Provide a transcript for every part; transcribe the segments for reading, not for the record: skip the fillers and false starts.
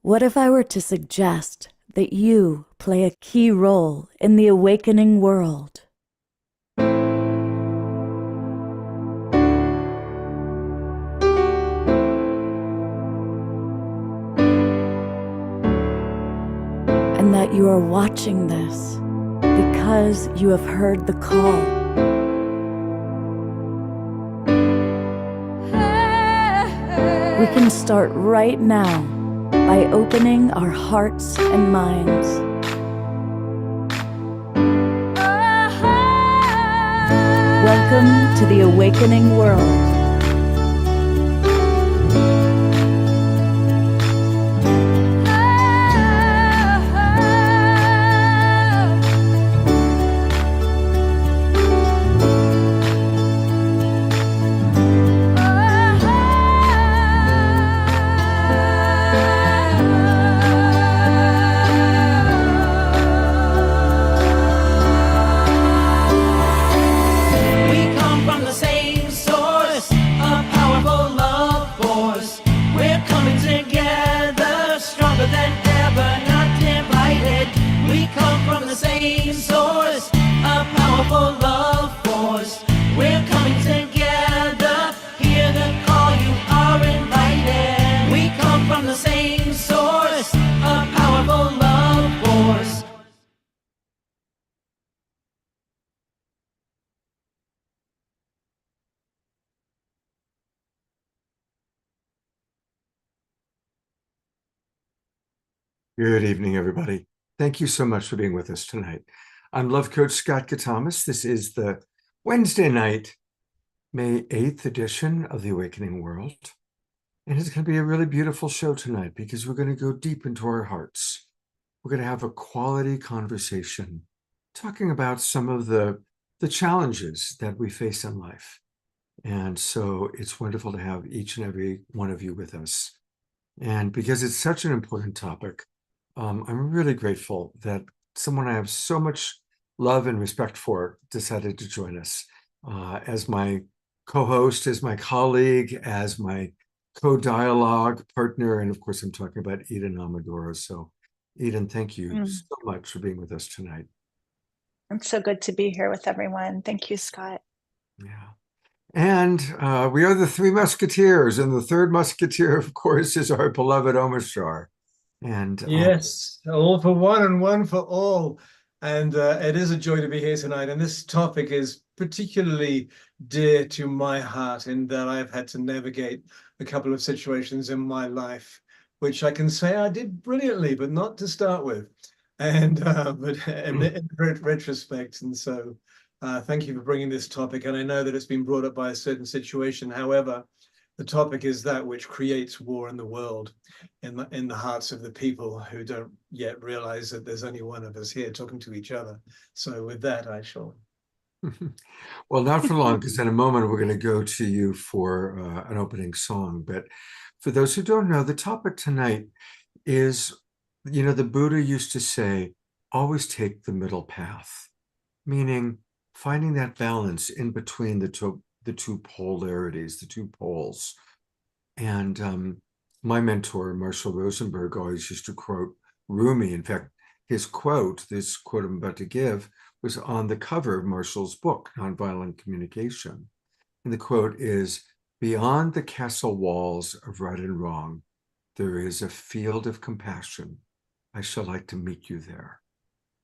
What if I were to suggest that you play a key role in the awakening world? And that you are watching this because you have heard the call. We can start right now by opening our hearts and minds. Welcome to the awakening world. Good evening, everybody. Thank you so much for being with us tonight. I'm Love Coach Scott Katamas. This is the Wednesday night, May 8th edition of The Awakening World. And it's going to be a really beautiful show tonight because we're going to go deep into our hearts. We're going to have a quality conversation talking about some of the challenges that we face in life. And so it's wonderful to have each and every one of you with us. And because it's such an important topic, I'm really grateful that someone I have so much love and respect for decided to join us as my co-host, as my colleague, as my co-dialogue partner. And of course, I'm talking about Eden Amadora. So Eden, thank you so much for being with us tonight. It's so good to be here with everyone. Thank you, Scott. Yeah. And we are the Three Musketeers, and the third musketeer, of course, is our beloved Omashar. And yes, all for one and one for all. And it is a joy to be here tonight. And this topic is particularly dear to my heart in that I've had to navigate a couple of situations in my life, which I can say I did brilliantly, but not to start with. And but in retrospect. And so thank you for bringing this topic. And I know that it's been brought up by a certain situation. However, the topic is that which creates war in the world, in the hearts of the people who don't yet realize that there's only one of us here talking to each other. So with that, I shall. Well, not for long, because in a moment we're going to go to you for an opening song. But for those who don't know, the topic tonight is, the Buddha used to say, always take the middle path, meaning finding that balance in between the two polarities, the two poles. And my mentor, Marshall Rosenberg, always used to quote Rumi. In fact, this quote I'm about to give, was on the cover of Marshall's book, Nonviolent Communication. And the quote is, "Beyond the castle walls of right and wrong, there is a field of compassion. I shall like to meet you there."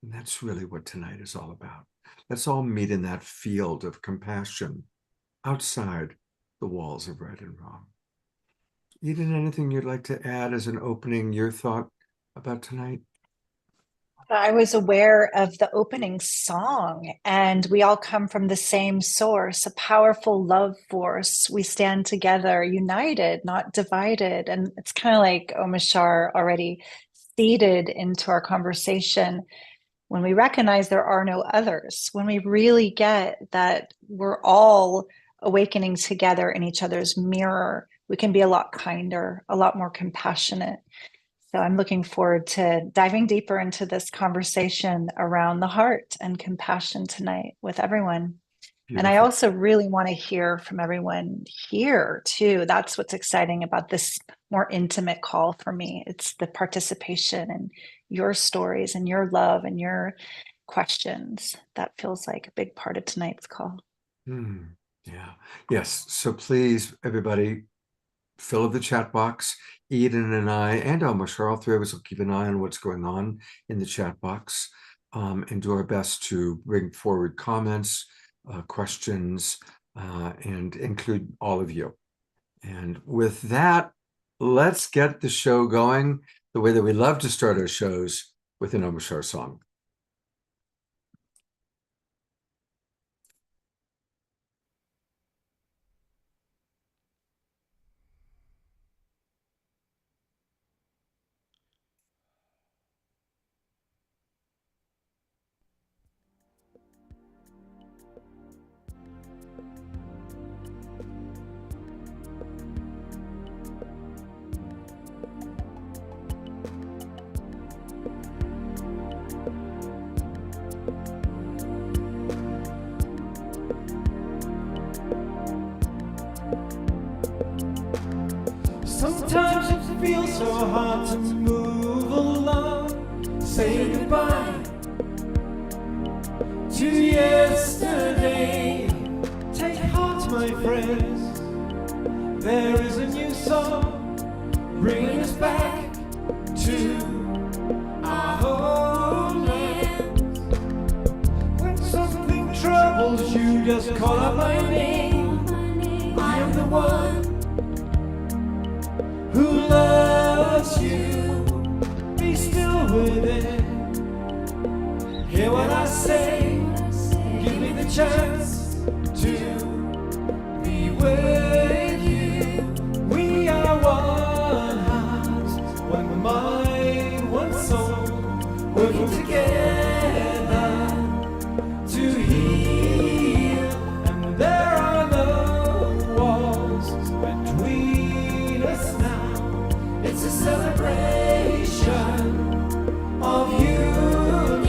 And that's really what tonight is all about. Let's all meet in that field of compassion outside the walls of right and wrong. Eden, anything you'd like to add as an opening, your thought about tonight? I was aware of the opening song, and we all come from the same source, a powerful love force. We stand together, united, not divided. And it's kind of like Omashar already seeded into our conversation. When we recognize there are no others, when we really get that we're all awakening together in each other's mirror, we can be a lot kinder, a lot more compassionate. So I'm looking forward to diving deeper into this conversation around the heart and compassion tonight with everyone. And I Beautiful. also really want to hear from everyone here too. That's what's exciting about this more intimate call for me. It's the participation and your stories and your love and your questions. That feels like a big part of tonight's call. Yeah. Yes. So please, everybody, fill up the chat box. Eden and I and Almashar, all three of us will keep an eye on what's going on in the chat box, and do our best to bring forward comments, questions, and include all of you. And with that, let's get the show going the way that we love to start our shows, with an Almashar song. Sometimes it feels so hard to move along, say goodbye to yesterday. Take heart, my friends, there is a new song, bringing us back to our homeland. When something troubles you, just call out my name. I am the one who loves you. Be still within. Hear what I say. Give me the chance to be with you. We are one heart, one mind, one soul, working together to heal. And there are no walls between us now. It's a celebration of union.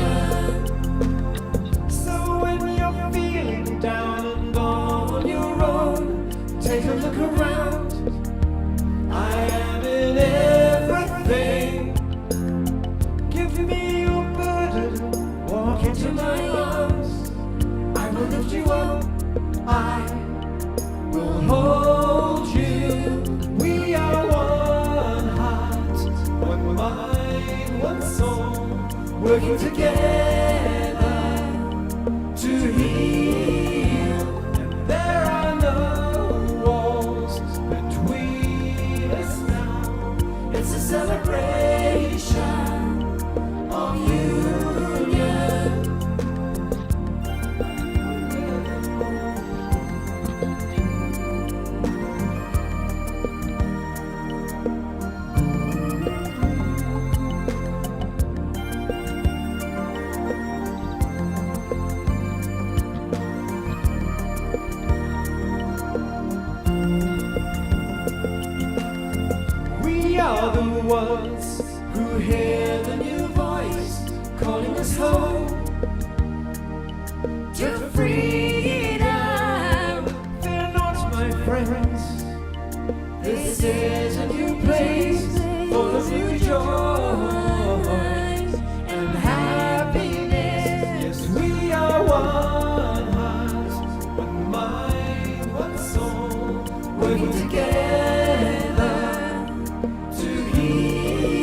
So when you're feeling down and on your own, take a look around. I am in everything. Give me your burden, walk into my arms. I will lift you up, I will hold you. We are one heart, one mind, one soul, working together to heal. And there are no walls between us now. It's a celebration of union. We are the ones who hear the new voice calling us home to freedom. Fear not, my friends, this is a new place full of new joy and happiness. Yes, we are one heart, one mind, one soul, working together to heal.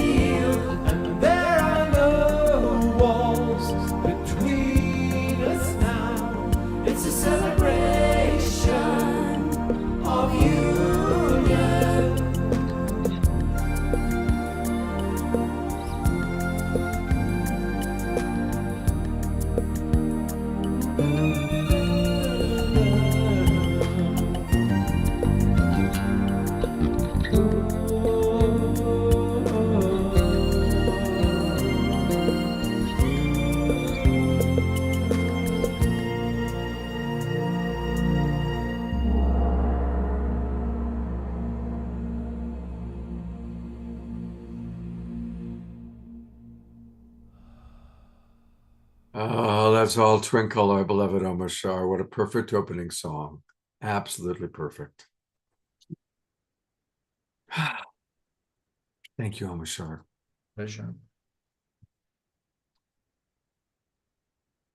Oh, that's all Twinkle, our beloved Omar Shah. What a perfect opening song. Absolutely perfect. Thank you, Omar Shah. Pleasure.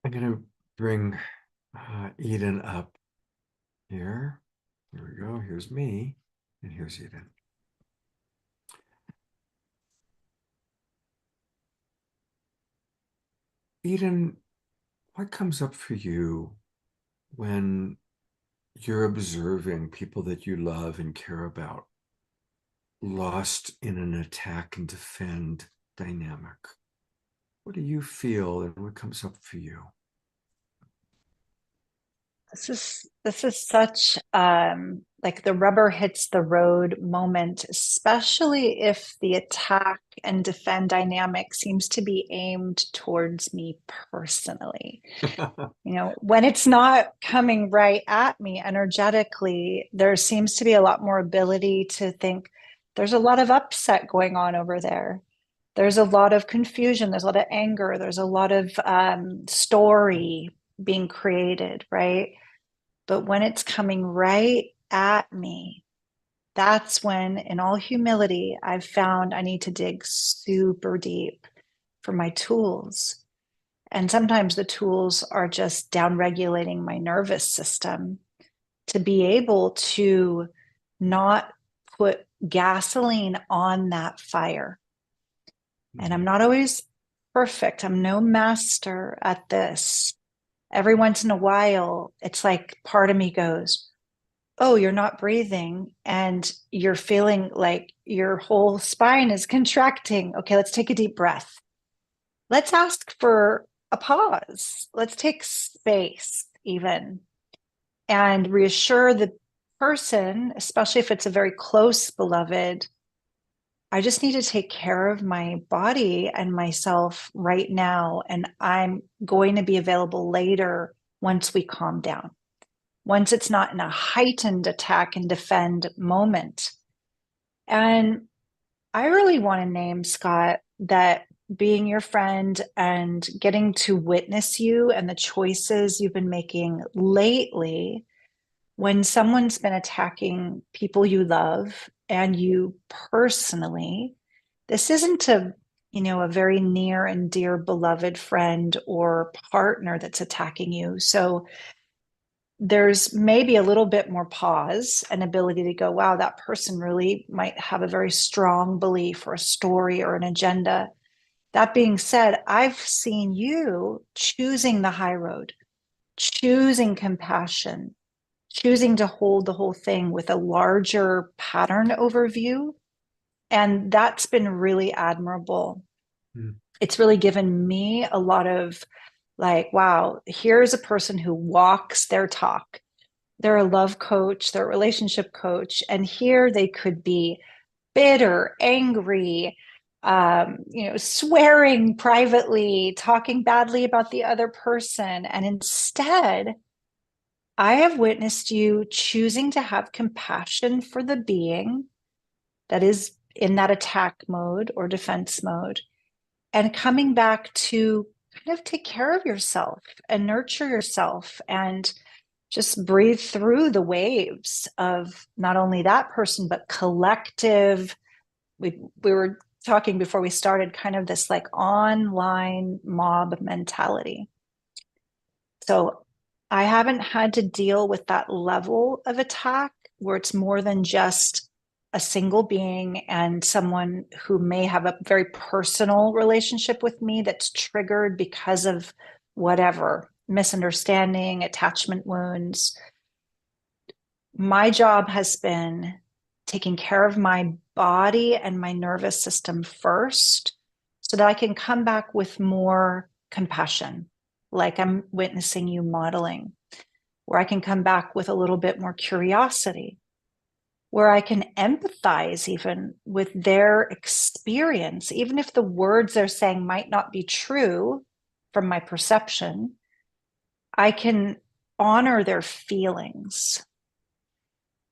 I'm going to bring Eden up here. Here we go. Here's me, and here's Eden. Eden, what comes up for you when you're observing people that you love and care about lost in an attack and defend dynamic? What do you feel and what comes up for you? This is such like the rubber hits the road moment, especially if the attack and defend dynamic seems to be aimed towards me personally. When it's not coming right at me energetically, there seems to be a lot more ability to think there's a lot of upset going on over there. There's a lot of confusion, there's a lot of anger, there's a lot of story being created, right? But when it's coming right at me, that's when, in all humility, I've found I need to dig super deep for my tools. And sometimes the tools are just down regulating my nervous system to be able to not put gasoline on that fire. And I'm not always perfect. I'm no master at this. Every once in a while, it's like part of me goes, oh, you're not breathing and you're feeling like your whole spine is contracting. Okay, let's take a deep breath. Let's ask for a pause. Let's take space even and reassure the person, especially if it's a very close beloved, I just need to take care of my body and myself right now. And I'm going to be available later once we calm down, once it's not in a heightened attack and defend moment. And I really want to name, Scott, that being your friend and getting to witness you and the choices you've been making lately, when someone's been attacking people you love and you personally, this isn't a very near and dear beloved friend or partner that's attacking you. So there's maybe a little bit more pause and ability to go, wow, that person really might have a very strong belief or a story or an agenda. That being said, I've seen you choosing the high road, choosing compassion, choosing to hold the whole thing with a larger pattern overview. And that's been really admirable. It's really given me a lot of like, wow, here's a person who walks their talk. They're a love coach, they're a relationship coach. And here they could be bitter, angry, swearing privately, talking badly about the other person. And instead, I have witnessed you choosing to have compassion for the being that is in that attack mode or defense mode and coming back to kind of take care of yourself and nurture yourself and just breathe through the waves of not only that person, but collective. We were talking before we started kind of this like online mob mentality. So I haven't had to deal with that level of attack where it's more than just a single being and someone who may have a very personal relationship with me that's triggered because of whatever, misunderstanding, attachment wounds. My job has been taking care of my body and my nervous system first so that I can come back with more compassion, like I'm witnessing you modeling, where I can come back with a little bit more curiosity, where I can empathize even with their experience, even if the words they're saying might not be true from my perception. I can honor their feelings.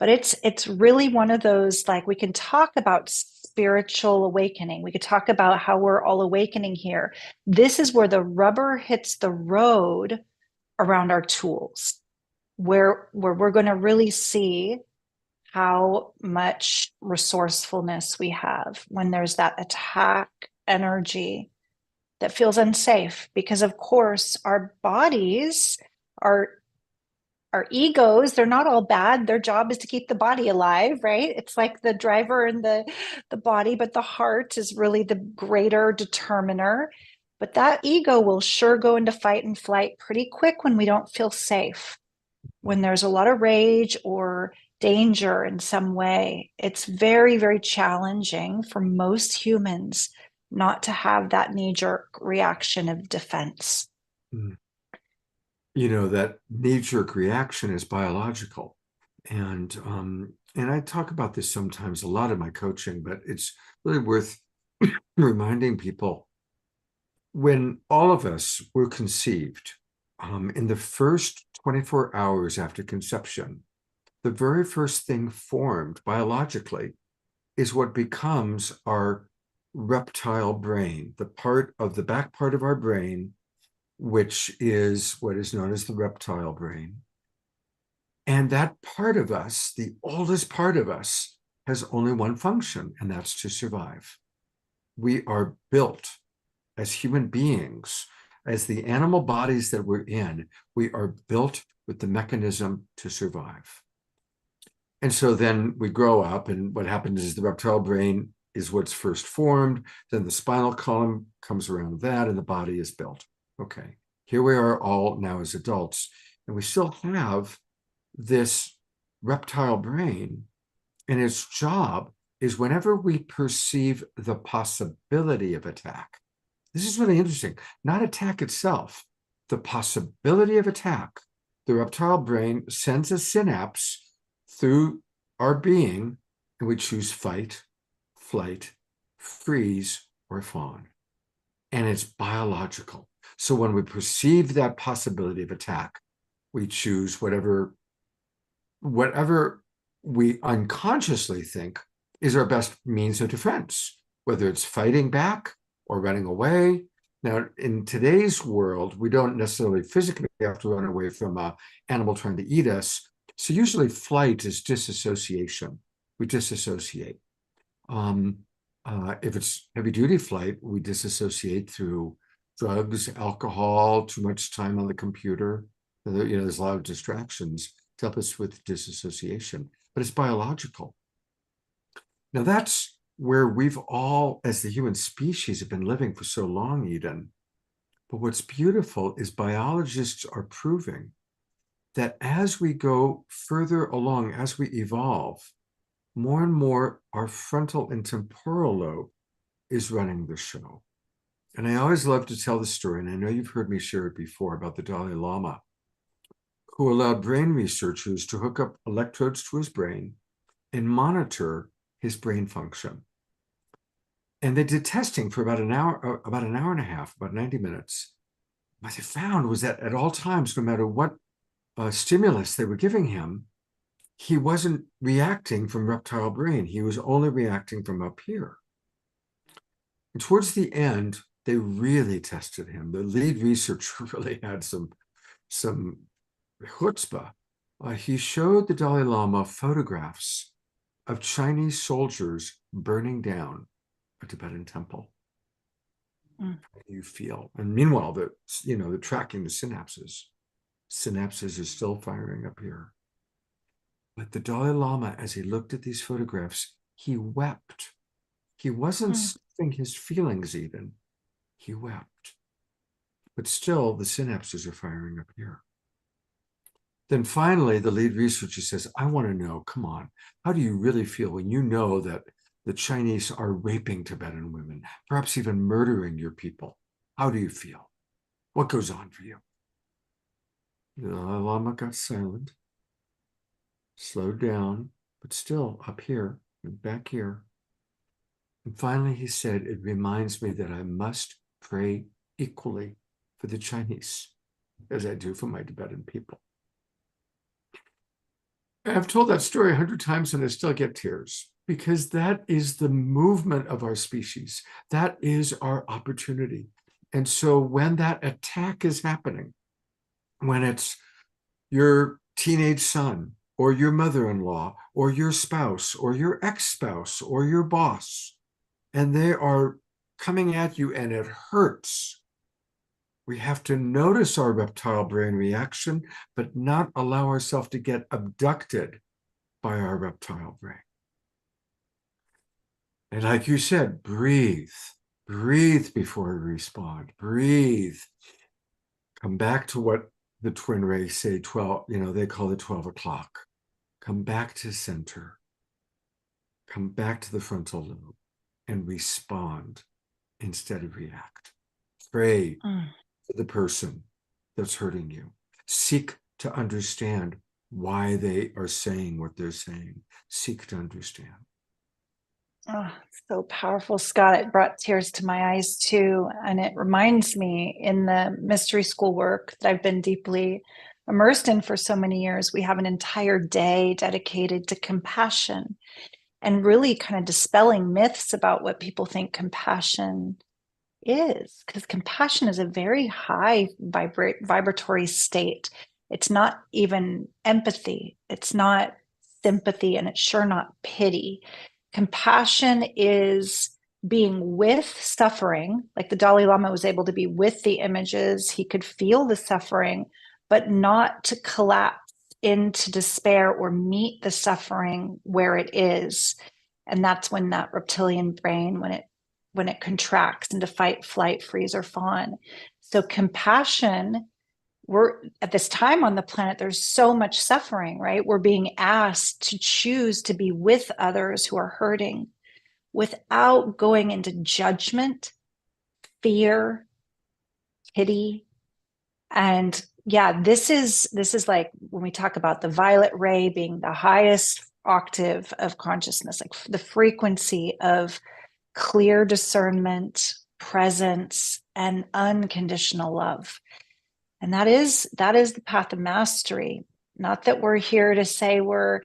But it's really one of those, like, we can talk about spiritual awakening. We could talk about how we're all awakening here. This is where the rubber hits the road around our tools, where we're going to really see how much resourcefulness we have when there's that attack energy that feels unsafe. Because of course our bodies, our egos, they're not all bad. Their job is to keep the body alive, right? It's like the driver and the body, but the heart is really the greater determiner. But that ego will sure go into fight and flight pretty quick when we don't feel safe, when there's a lot of rage or danger in some way. It's very, very challenging for most humans not to have that knee-jerk reaction of defense. Mm. You know, that knee-jerk reaction is biological. And I talk about this sometimes a lot in my coaching, but it's really worth reminding people. When all of us were conceived, in the first 24 hours after conception, the very first thing formed biologically is what becomes our reptile brain, the part of the back part of our brain, which is what is known as the reptile brain. And that part of us, the oldest part of us, has only one function, and that's to survive. We are built as human beings, as the animal bodies that we're in, we are built with the mechanism to survive. And so then we grow up, and what happens is the reptile brain is what's first formed, then the spinal column comes around that, and the body is built. Okay, here we are all now as adults, and we still have this reptile brain, and its job is whenever we perceive the possibility of attack. This is really interesting, not attack itself, the possibility of attack. The reptile brain sends a synapse through our being, and we choose fight, flight, freeze, or fawn. And it's biological. So when we perceive that possibility of attack, we choose whatever we unconsciously think is our best means of defense, whether it's fighting back or running away. Now, in today's world, we don't necessarily physically have to run away from an animal trying to eat us. So usually flight is disassociation. We disassociate. If it's heavy-duty flight, we disassociate through drugs, alcohol, too much time on the computer. There's a lot of distractions to help us with disassociation, but it's biological. Now that's where we've all, as the human species, have been living for so long, Eden. But what's beautiful is biologists are proving that as we go further along, as we evolve, more and more our frontal and temporal lobe is running the show. And I always love to tell the story, and I know you've heard me share it before, about the Dalai Lama, who allowed brain researchers to hook up electrodes to his brain and monitor his brain function. And they did testing for about an hour and a half, about 90 minutes. What they found was that at all times, no matter what stimulus they were giving him, he wasn't reacting from reptile brain. He was only reacting from up here. And towards the end, they really tested him. The lead researcher really had some chutzpah. He showed the Dalai Lama photographs of Chinese soldiers burning down a Tibetan temple. How do you feel? And meanwhile, they're tracking the synapses. Synapses are still firing up here. But the Dalai Lama, as he looked at these photographs, he wept. He wasn't stuffing his feelings even. He wept. But still, the synapses are firing up here. Then finally, the lead researcher says, I want to know, come on, how do you really feel when you know that the Chinese are raping Tibetan women, perhaps even murdering your people? How do you feel? What goes on for you? The Dalai Lama got silent, slowed down, but still up here and back here. And finally he said, it reminds me that I must pray equally for the Chinese as I do for my Tibetan people. I've told that story 100 times and I still get tears because that is the movement of our species. That is our opportunity. And so when that attack is happening, when it's your teenage son or your mother-in-law or your spouse or your ex-spouse or your boss, and they are coming at you and it hurts, we have to notice our reptile brain reaction, but not allow ourselves to get abducted by our reptile brain. And like you said, breathe before we respond, breathe. Come back to what the twin rays say, 12, they call it 12 o'clock. Come back to center. Come back to the frontal lobe and respond instead of react. Pray for the person that's hurting you. Seek to understand why they are saying what they're saying. Seek to understand. Oh, so powerful, Scott. It brought tears to my eyes too. And it reminds me in the mystery school work that I've been deeply immersed in for so many years, we have an entire day dedicated to compassion and really kind of dispelling myths about what people think compassion is, because compassion is a very high vibratory state. It's not even empathy, it's not sympathy, and it's sure not pity. Compassion is being with suffering, like the Dalai Lama was able to be with the images, he could feel the suffering, but not to collapse into despair or meet the suffering where it is. And that's when that reptilian brain, when it contracts into fight, flight, freeze, or fawn. So compassion, we're at this time on the planet, there's so much suffering, right? We're being asked to choose to be with others who are hurting without going into judgment, fear, pity. And yeah, this is like when we talk about the violet ray being the highest octave of consciousness, like the frequency of clear discernment, presence, and unconditional love. And that is the path of mastery. Not that we're here to say we're,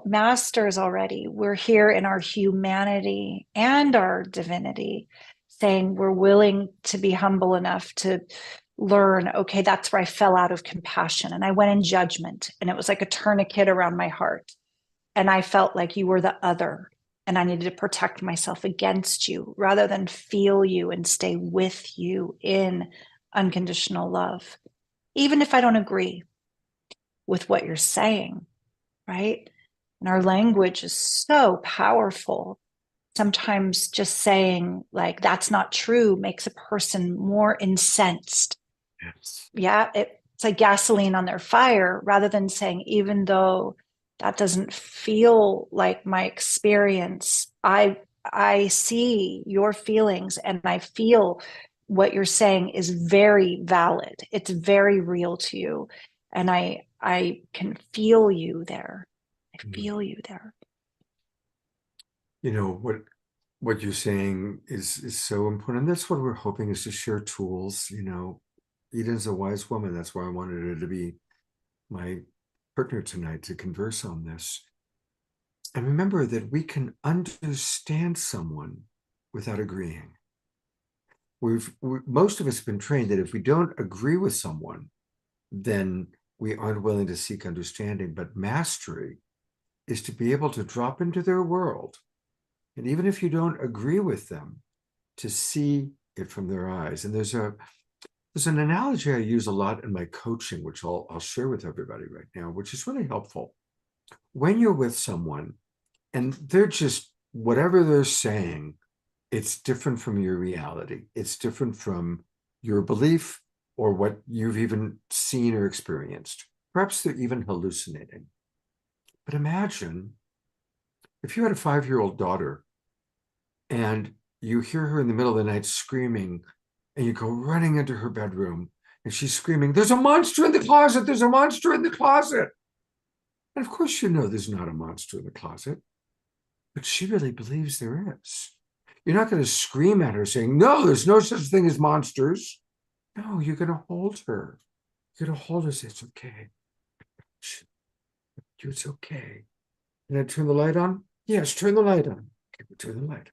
masters already. We're here in our humanity and our divinity, saying we're willing to be humble enough to learn, okay, that's where I fell out of compassion and I went in judgment, and it was like a tourniquet around my heart. And I felt like you were the other, and I needed to protect myself against you rather than feel you and stay with you in unconditional love, even if I don't agree with what you're saying, right? And our language is so powerful. Sometimes just saying like, that's not true makes a person more incensed. Yes. Yeah, it's like gasoline on their fire, rather than saying, even though that doesn't feel like my experience, I see your feelings and I feel what you're saying is very valid. It's very real to you. And I can feel you there. I feel you there. What you're saying is so important. That's what we're hoping, is to share tools. Eden's a wise woman. That's why I wanted her to be my partner tonight to converse on this. And remember that we can understand someone without agreeing. Most of us have been trained that if we don't agree with someone, then we aren't willing to seek understanding. But mastery is to be able to drop into their world, and even if you don't agree with them, to see it from their eyes. And there's an analogy I use a lot in my coaching, which I'll share with everybody right now, which is really helpful. When you're with someone and they're just, whatever they're saying, it's different from your reality. It's different from your belief or what you've even seen or experienced. Perhaps they're even hallucinating. But imagine if you had a 5-year-old daughter and you hear her in the middle of the night screaming, and you go running into her bedroom and she's screaming, "There's a monster in the closet! There's a monster in the closet!" And of course, there's not a monster in the closet, but she really believes there is. You're not going to scream at her saying, "No, there's no such thing as monsters." No, you're going to hold her. You're going to hold her and say, "It's okay. you. It's okay. Can I turn the light on? Yes, turn the light on. Okay, we turn the light on.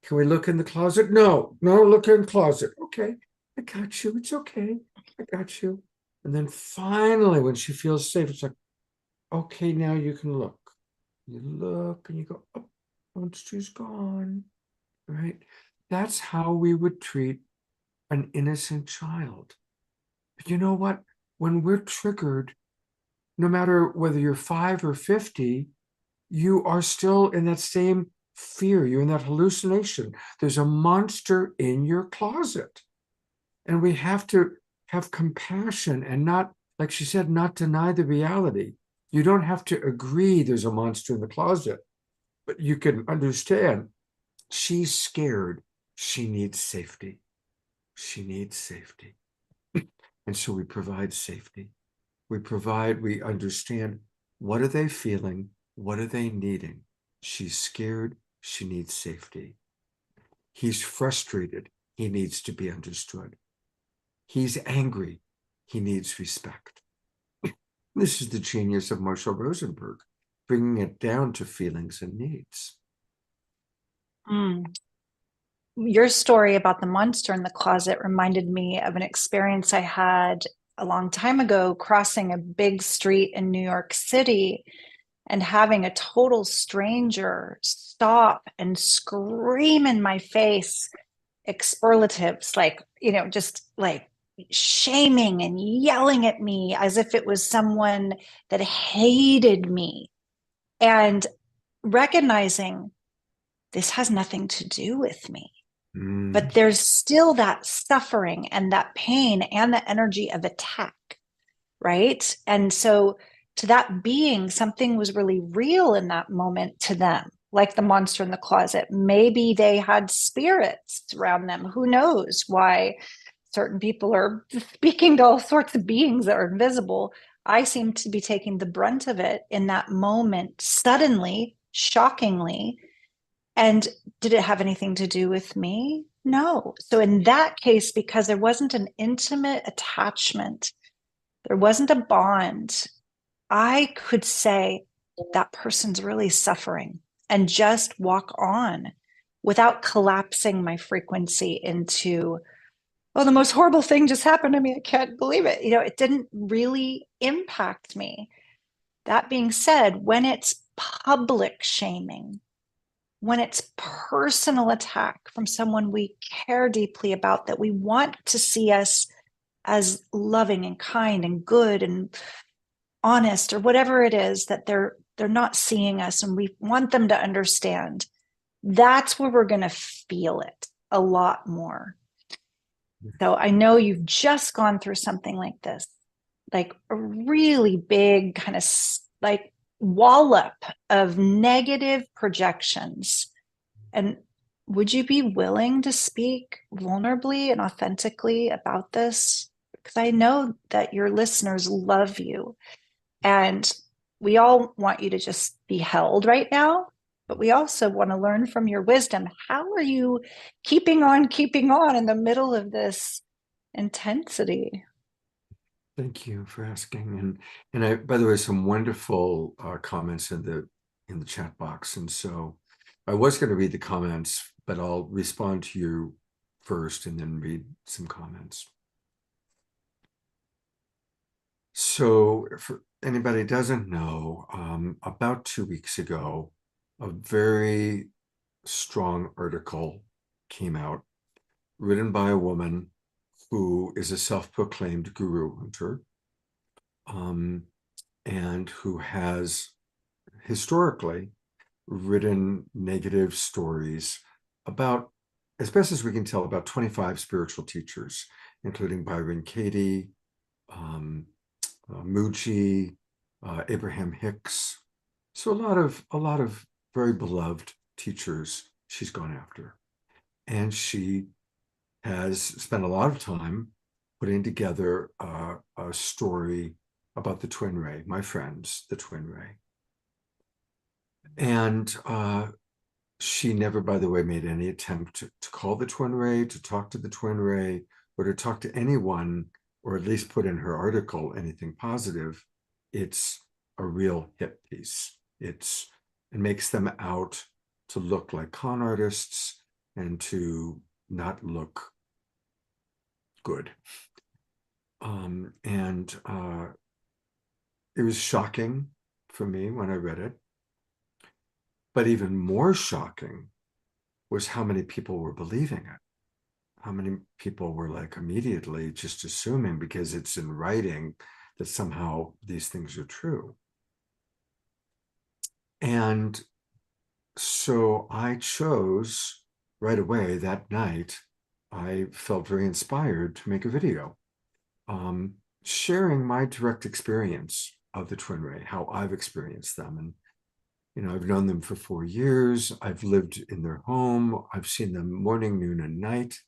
Can we look in the closet? No, look in the closet. Okay, I got you. It's okay. I got you. And then finally, when she feels safe, it's like, okay, now you can look. You look and you go, oh, monster's gone. Right? That's how we would treat an innocent child. But you know what? When we're triggered, no matter whether you're 5 or 50, you are still in that same fear. You're in that hallucination. There's a monster in your closet. And we have to have compassion and not, like she said, not deny the reality. You don't have to agree there's a monster in the closet, but you can understand she's scared. She needs safety. She needs safety. And so we provide safety. We understand, what are they feeling? What are they needing? She's scared. She needs safety. He's frustrated. He needs to be understood. He's angry. He needs respect. This is the genius of Marshall Rosenberg, bringing it down to feelings and needs. Your story about the monster in the closet reminded me of an experience I had a long time ago, crossing a big street in New York City and having a total stranger stop and scream in my face expletives, like, just like shaming and yelling at me as if it was someone that hated me, and recognizing this has nothing to do with me. But there's still that suffering and that pain and the energy of attack, right? And so to that being, something was really real in that moment to them, like the monster in the closet. Maybe they had spirits around them. Who knows why certain people are speaking to all sorts of beings that are invisible. I seem to be taking the brunt of it in that moment, suddenly, shockingly. And did it have anything to do with me? No. So in that case, because there wasn't an intimate attachment, there wasn't a bond, I could say that person's really suffering and just walk on without collapsing my frequency into, oh, the most horrible thing just happened to me. I can't believe it. It didn't really impact me. That being said, when it's public shaming, when it's personal attack from someone we care deeply about, that we want to see us as loving and kind and good and honest, or whatever it is that they're not seeing us, and we want them to understand, that's where we're going to feel it a lot more. So I know you've just gone through something like this, like a really big kind of like wallop of negative projections. And would you be willing to speak vulnerably and authentically about this? Because I know that your listeners love you, and we all want you to just be held right now, but we also want to learn from your wisdom. How are you keeping on in the middle of this intensity? Thank you for asking. And I, by the way, some wonderful comments in the chat box. And so I was going to read the comments, but I'll respond to you first and then read some comments. So for anybody who doesn't know, about 2 weeks ago, a very strong article came out written by a woman who is a self-proclaimed guru hunter, and who has historically written negative stories about, as best as we can tell, about 25 spiritual teachers, including Byron Katie, Mooji, Abraham Hicks. So a lot of very beloved teachers she's gone after. And she has spent a lot of time putting together a story about the Twin Ray, my friends, the Twin Ray. And she never, by the way, made any attempt to call the Twin Ray, to talk to the Twin Ray, or to talk to anyone, or at least put in her article anything positive. It's a real hit piece. It makes them out to look like con artists and to not look good. It was shocking for me when I read it. But even more shocking was how many people were believing it. How many people were like immediately just assuming because it's in writing that somehow these things are true. And so I chose right away that night, I felt very inspired to make a video, sharing my direct experience of the Twin Ray, how I've experienced them. And, you know, I've known them for 4 years. I've lived in their home. I've seen them morning, noon, and night.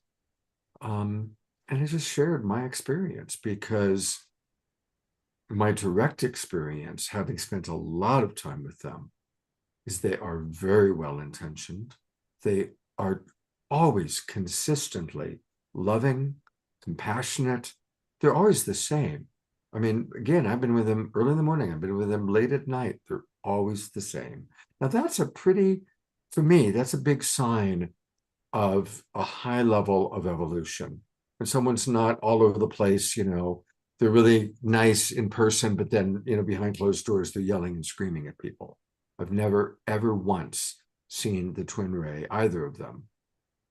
And I just shared my experience because my direct experience, having spent a lot of time with them, is they are very well-intentioned. They are always consistently loving, compassionate. They're always the same. I mean, again, I've been with them early in the morning. I've been with them late at night. They're always the same. Now that's for me, that's a big sign of a high level of evolution. When someone's not all over the place, you know, they're really nice in person, but then, you know, behind closed doors, they're yelling and screaming at people. I've never, ever once seen the Twin Ray, either of them,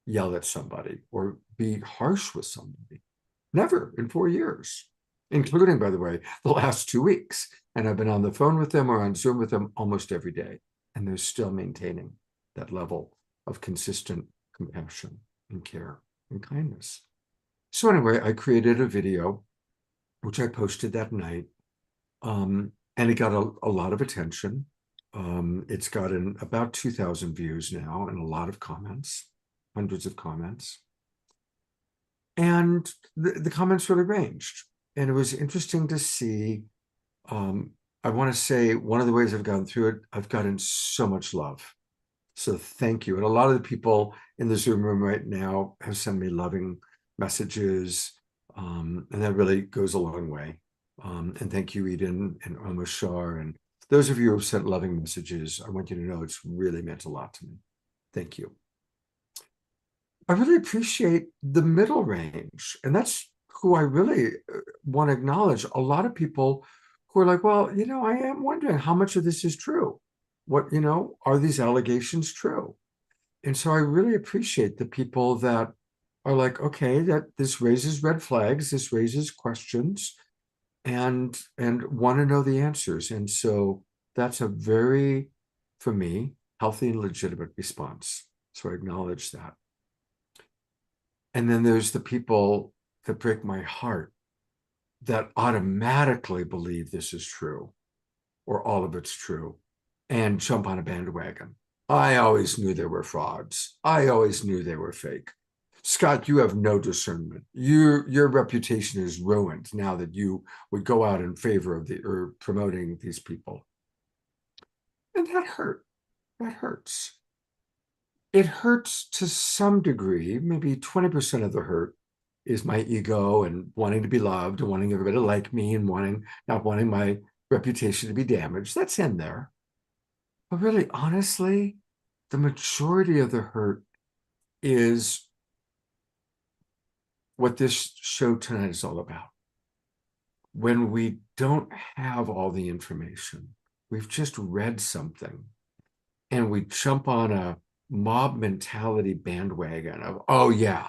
yell at somebody or be harsh with somebody. Never in 4 years, including, by the way, the last 2 weeks. And I've been on the phone with them or on Zoom with them almost every day. And they're still maintaining that level of consistent compassion and care and kindness. So anyway, I created a video, which I posted that night. And it got a lot of attention. It's gotten about 2,000 views now and a lot of comments, hundreds of comments. And the comments really ranged. And it was interesting to see, I want to say one of the ways I've gone through it, I've gotten so much love. So thank you. And a lot of the people in the Zoom room right now have sent me loving messages. And that really goes a long way. And thank you, Eden and Omashar. And those of you who have sent loving messages, I want you to know it's really meant a lot to me. Thank you. I really appreciate the middle range. And that's who I really want to acknowledge. A lot of people who are like, well, you know, I am wondering how much of this is true. What, you know, are these allegations true? And so I really appreciate the people that are like, okay, that this raises red flags, this raises questions, and want to know the answers. And so that's a very, for me, healthy and legitimate response. So I acknowledge that. And then there's the people that break my heart that automatically believe this is true or all of it's true and jump on a bandwagon. I always knew they were frauds. I always knew they were fake. Scott, you have no discernment. Your reputation is ruined now that you would go out in favor of or promoting these people. And that hurt. That hurts. It hurts to some degree. Maybe 20% of the hurt is my ego and wanting to be loved and wanting everybody to like me and not wanting my reputation to be damaged. That's in there. But really, honestly, the majority of the hurt is what this show tonight is all about. When we don't have all the information, we've just read something and we jump on a mob mentality bandwagon of, oh yeah,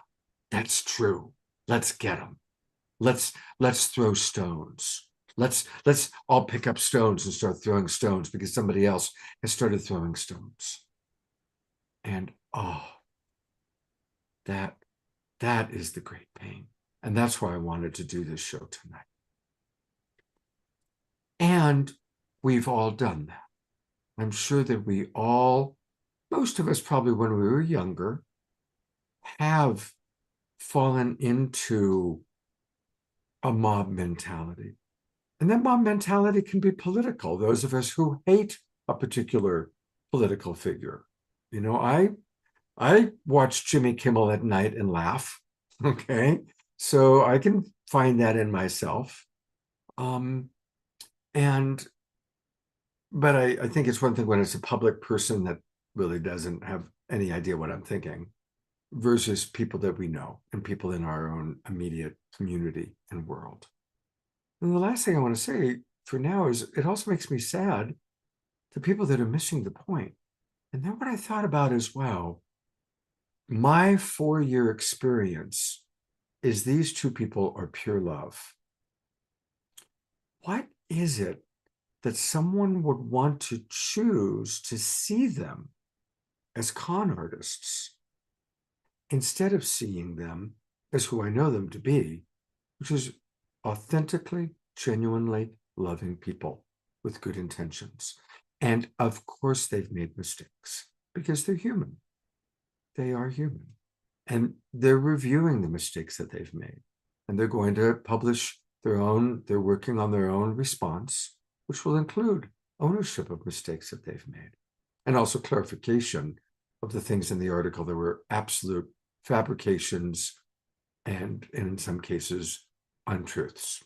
that's true. Let's get them. Let's throw stones. Let's all pick up stones and start throwing stones because somebody else has started throwing stones. And oh, that is the great pain. And that's why I wanted to do this show tonight. And we've all done that. I'm sure that most of us probably when we were younger, have fallen into a mob mentality. And that mob mentality can be political. Those of us who hate a particular political figure. You know, I watch Jimmy Kimmel at night and laugh, okay? So I can find that in myself. And but I think it's one thing when it's a public person that really doesn't have any idea what I'm thinking versus people that we know and people in our own immediate community and world. And the last thing I want to say for now is it also makes me sad to people that are missing the point. And then what I thought about is, wow, my 4-year experience is these two people are pure love. What is it that someone would want to choose to see them as con artists instead of seeing them as who I know them to be, which is authentically, genuinely loving people with good intentions? And of course, they've made mistakes because they're human. They are human. And they're reviewing the mistakes that they've made. And they're going to publish their own, they're working on their own response, which will include ownership of mistakes that they've made and also clarification of the things in the article that were absolute fabrications and in some cases, untruths.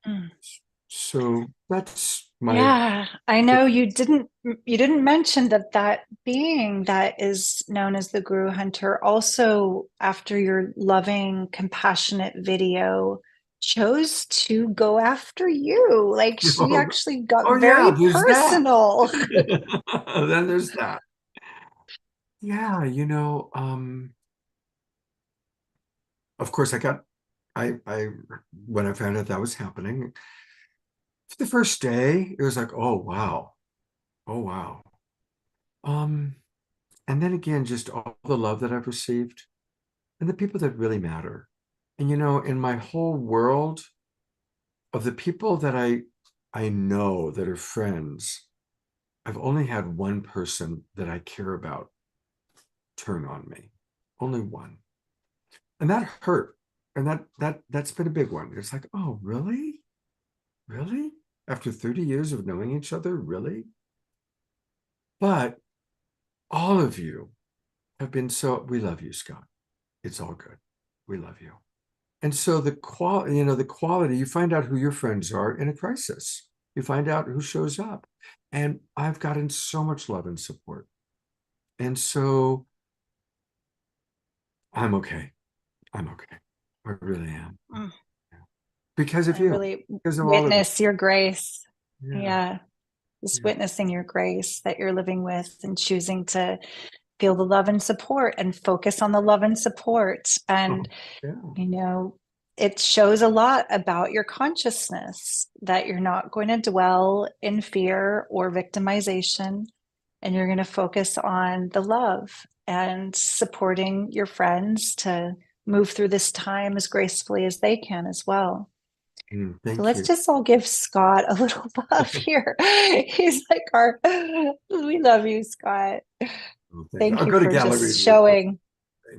Mm. So that's my Yeah, I know you didn't mention that being that is known as the Guru Hunter also, after your loving, compassionate video, chose to go after you. Like she actually got oh very yeah, there's that. personal. Then there's that. Yeah, of course I when I found out that was happening, for the first day, it was like, oh wow. Oh wow. And then again, just all the love that I've received and the people that really matter. And in my whole world of the people that I know that are friends, I've only had one person that I care about turn on me. Only one. And that hurt. And that's been a big one. It's like, oh, really? Really? After 30 years of knowing each other, really? But all of you have been we love you, Scott. It's all good. We love you. And so the quality, you find out who your friends are in a crisis. You find out who shows up. And I've gotten so much love and support. And so I'm okay. I'm okay. I really am. Mm. Because of I you. really Because of all of you. witness your grace. Yeah. Yeah. Just Yeah. witnessing your grace that you're living with and choosing to feel the love and support and focus on the love and support. And, Yeah. it shows a lot about your consciousness that you're not going to dwell in fear or victimization, and you're going to focus on the love and supporting your friends to move through this time as gracefully as they can as well. Thank So let's you. just all give Scott a little love here. He's like we love you, Scott. Oh, Thank I'll you go to for gallery. just showing,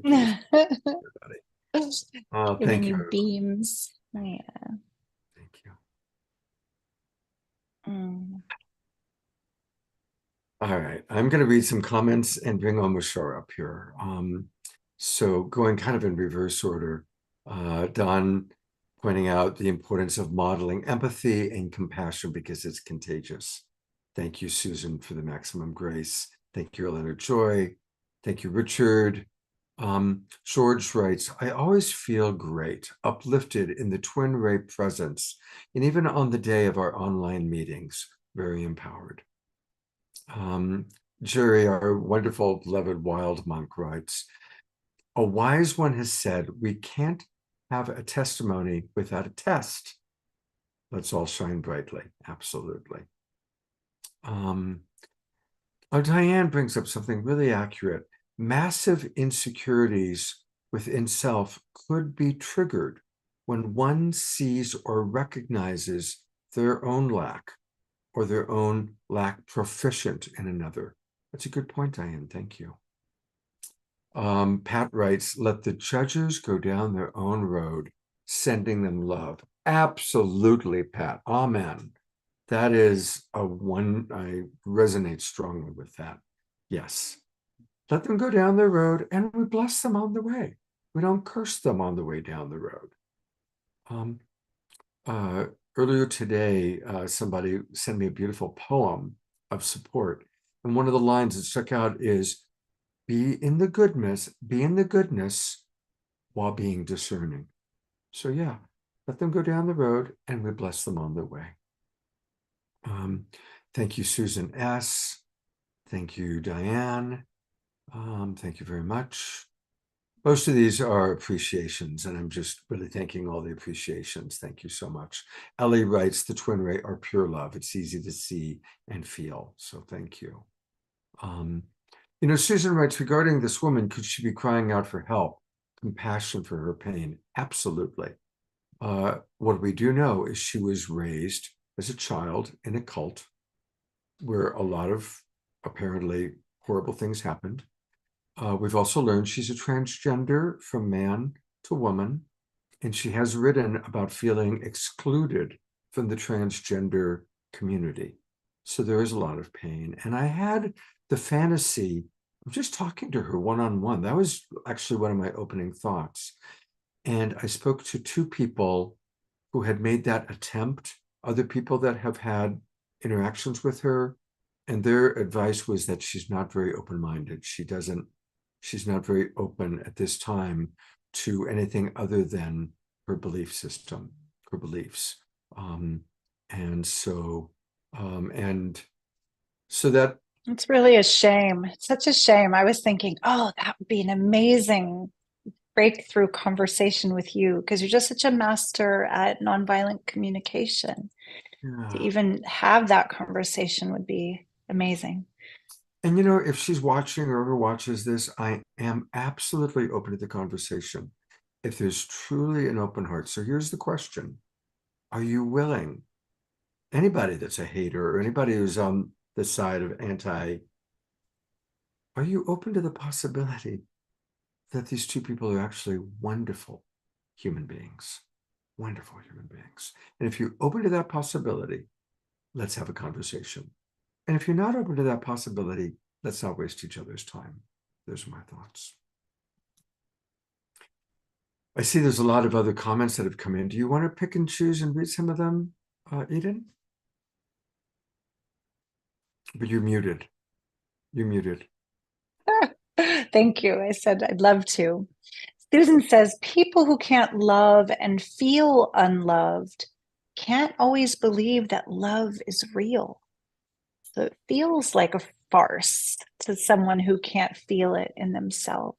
Thank you, everybody. Oh, giving thank you. you Everybody. beams. Yeah. Thank you. Mm. All right, I'm going to read some comments and bring Omashar up here. So going kind of in reverse order, Don pointing out the importance of modeling empathy and compassion because it's contagious. Thank you, Susan, for the maximum grace. Thank you, Eleanor Joy. Thank you, Richard. George writes, I always feel great, uplifted in the twin ray presence, and even on the day of our online meetings, very empowered. Jerry, our wonderful beloved wild monk, writes, a wise one has said, we can't have a testimony without a test. Let's all shine brightly. Absolutely. Diane brings up something really accurate. Massive insecurities within self could be triggered when one sees or recognizes their own lack or their own lack proficient in another. That's a good point, Diane. Thank you. Pat writes, let the judges go down their own road, sending them love. Absolutely, Pat. Amen. That is I resonate strongly with that. Yes. Let them go down their road and we bless them on the way. We don't curse them on the way down the road. earlier today, somebody sent me a beautiful poem of support. And one of the lines that stuck out is, be in the goodness while being discerning. So yeah, let them go down the road and we bless them on their way. Thank you, Susan S. Thank you, Diane. Thank you very much. Most of these are appreciations, and I'm just really thanking all the appreciations. Thank you so much. Ellie writes, the twin ray are pure love. It's easy to see and feel. So thank you. You know, Susan writes, regarding this woman, could she be crying out for help, compassion for her pain? Absolutely. What we do know is she was raised as a child in a cult where a lot of apparently horrible things happened. We've also learned she's a transgender from man to woman, and she has written about feeling excluded from the transgender community. So there is a lot of pain. And I had the fantasy of just talking to her one-on-one. That was actually one of my opening thoughts. And I spoke to two people who had made that attempt, other people that have had interactions with her, and their advice was that she's not very open-minded. She's not very open at this time to anything other than her belief system, her beliefs. And so that It's really a shame. It's such a shame. I was thinking, oh, that would be an amazing breakthrough conversation with you, because you're just such a master at nonviolent communication. To even have that conversation would be amazing. And, you know, if she's watching or ever watches this, I am absolutely open to the conversation if there's truly an open heart. So here's the question. Are you willing? Anybody that's a hater or anybody who's on the side of anti, are you open to the possibility that these two people are actually wonderful human beings? Wonderful human beings. And if you're open to that possibility, let's have a conversation. And if you're not open to that possibility, let's not waste each other's time. Those are my thoughts. I see there's a lot of other comments that have come in. Do you want to pick and choose and read some of them, Eden? But you're muted. You're muted. Thank you. I said I'd love to. Susan says, people who can't love and feel unloved can't always believe that love is real. So it feels like a farce to someone who can't feel it in themselves.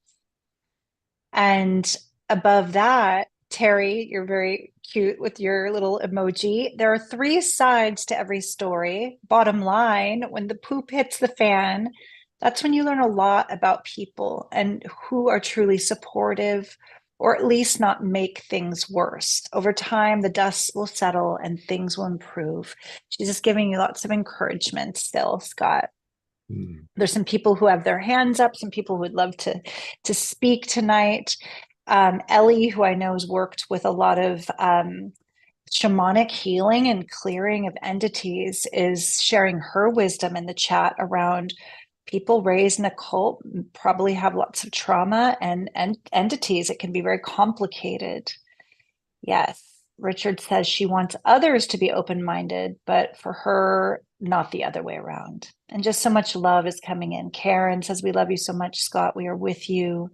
And above that, Terry, you're very cute with your little emoji. There are 3 sides to every story. Bottom line, when the poop hits the fan, that's when you learn a lot about people and who are truly supportive, or at least not make things worse. Over time, the dust will settle and things will improve. She's just giving you lots of encouragement still, Scott. There's some people who have their hands up, some people who would love to speak tonight. Ellie, who I know has worked with a lot of shamanic healing and clearing of entities, is sharing her wisdom in the chat around people raised in a cult probably have lots of trauma and entities. It can be very complicated. Yes. Richard says she wants others to be open-minded, but for her, not the other way around. And just so much love is coming in. Karen says, we love you so much, Scott. We are with you.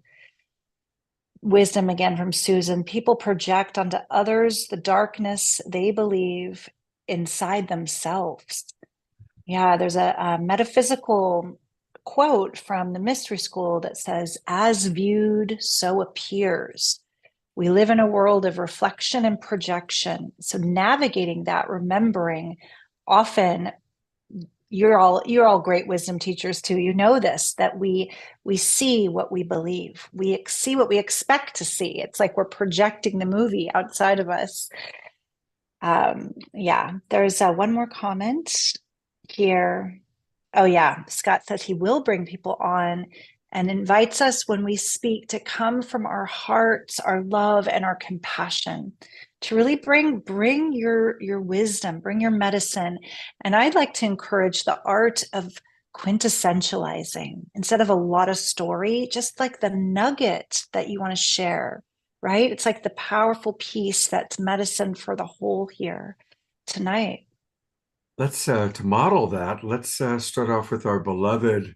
Wisdom again from Susan. People project onto others the darkness they believe inside themselves. Yeah, there's a metaphysical quote from the Mystery School that says, as viewed, so appears. We live in a world of reflection and projection. So navigating that, remembering, often you're all great wisdom teachers too. You know this, that we see what we believe. We see what we expect to see. It's like we're projecting the movie outside of us. Yeah, there's one more comment here. Oh yeah, Scott says he will bring people on and invites us when we speak to come from our hearts, our love, and our compassion, to really bring your wisdom, bring your medicine. And I'd like to encourage the art of quintessentializing instead of a lot of story, just like the nugget that you want to share, right? It's like the powerful piece that's medicine for the whole here. tonight. Let's to model that. Let's start off with our beloved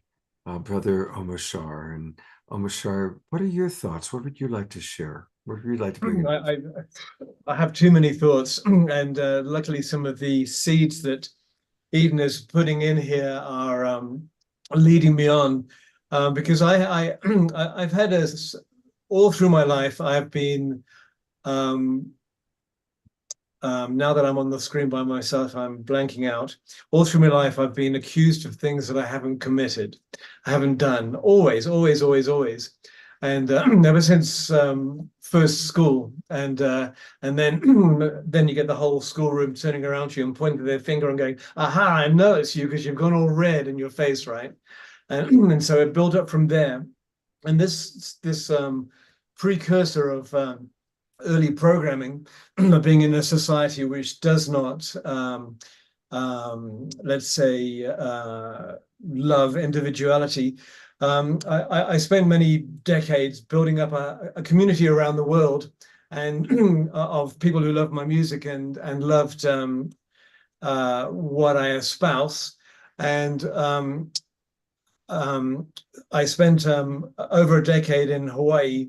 brother Omashar. And Omashar, what are your thoughts? What would you like to share? What would you like to bring in? I have too many thoughts, and luckily some of the seeds that Eden is putting in here are leading me on, because I've had all through my life I've been now that I'm on the screen by myself, I'm blanking out. All through my life, I've been accused of things that I haven't committed, I haven't done. Always, always, always, always. And ever since first school, and then then you get the whole schoolroom turning around to you and pointing their finger and going, "Aha! I know it's you because you've gone all red in your face, right?" And so it built up from there. And this precursor of early programming, being in a society which does not, let's say, love individuality. I spent many decades building up a community around the world, and of people who loved my music and loved what I espouse. And I spent over a decade in Hawaii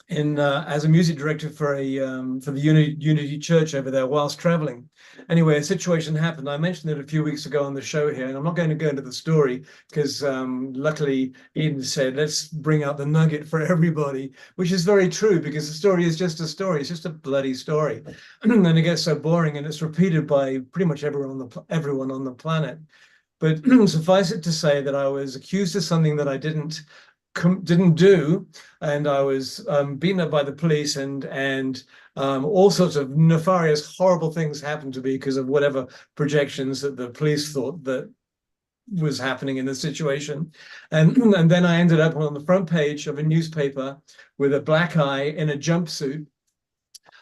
as a music director for the Unity Church over there whilst traveling. Anyway, a situation happened. I mentioned it a few weeks ago on the show here, and I'm not going to go into the story because luckily Eden said, let's bring out the nugget for everybody, which is very true because the story is just a story. It's just a bloody story. And it gets so boring and it's repeated by pretty much everyone on the planet. But suffice it to say that I was accused of something that I didn't do, and I was beaten up by the police, and all sorts of nefarious, horrible things happened to me because of whatever projections that the police thought that was happening in the situation. And then I ended up on the front page of a newspaper with a black eye in a jumpsuit,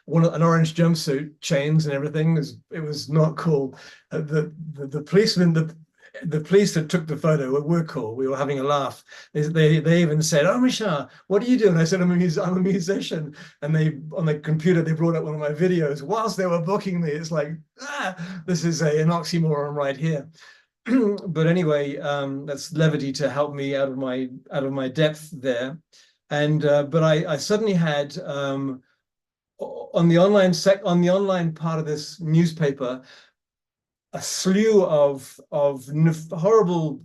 an orange jumpsuit, chains and everything. It was not cool. The policeman, the police that took the photo were cool. We were having a laugh. They even said, "Oh, Misha, what are you doing?" I said, I'm a musician. And they, on the computer, they brought up one of my videos whilst they were booking me. It's like, this is an oxymoron right here. But anyway, that's levity to help me out of my depth there. And but I suddenly had on the online part of this newspaper a slew of horrible,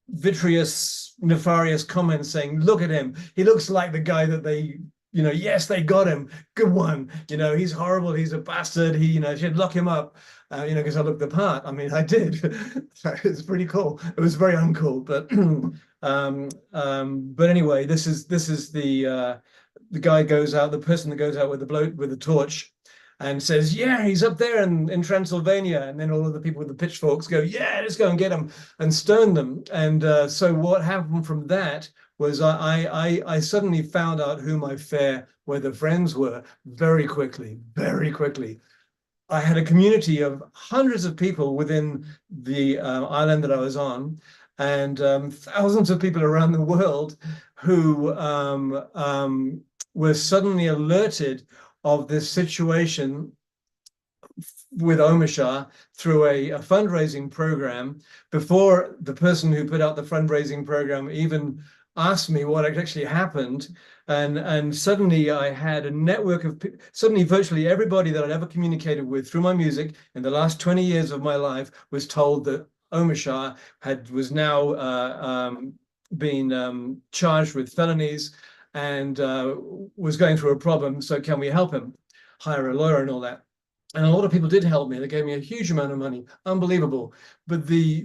vitreous, nefarious comments saying, "Look at him. He looks like the guy that they, yes, they got him. Good one. He's horrible. He's a bastard. He, should lock him up." Because I looked the part. I mean, I did. It's pretty cool. It was very uncool, but but anyway, this is the guy goes out, the person that goes out with the torch, and says, "Yeah, he's up there in Transylvania." And then all of the people with the pitchforks go, "Yeah, let's go and get him," and stone them. And so what happened from that was I suddenly found out who my fair weather friends were very quickly, very quickly. I had a community of hundreds of people within the island that I was on, and thousands of people around the world who were suddenly alerted of this situation with Omashar through a fundraising program before the person who put out the fundraising program even asked me what actually happened. And suddenly I had a network of suddenly virtually everybody that I'd ever communicated with through my music in the last 20 years of my life was told that Omashar was now being charged with felonies and was going through a problem. So can we help him? Hire a lawyer and all that. And a lot of people did help me. They gave me a huge amount of money, unbelievable. But the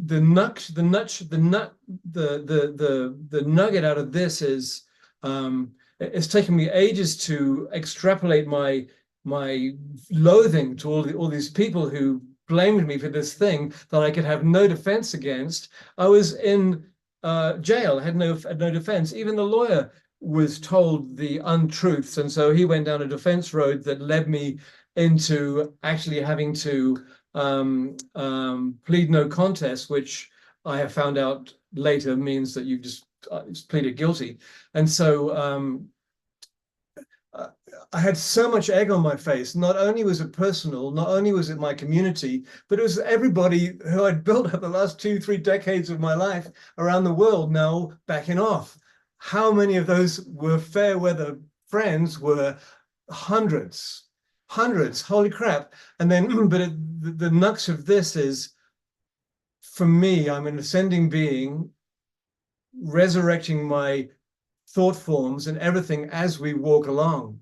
nugget out of this is it's taken me ages to extrapolate my loathing to all these people who blamed me for this thing that I could have no defense against. I was in jail, had no defense. Even the lawyer was told the untruths, and so he went down a defense road that led me into actually having to plead no contest, which I have found out later means that you've just pleaded guilty. And so I had so much egg on my face. Not only was it personal, not only was it my community, but it was everybody who I'd built up the last 2-3 decades of my life around the world now backing off. How many of those were fair weather friends? Were hundreds, hundreds. Holy crap. And then, but the nux of this is, for me, I'm an ascending being, resurrecting my thought forms and everything as we walk along.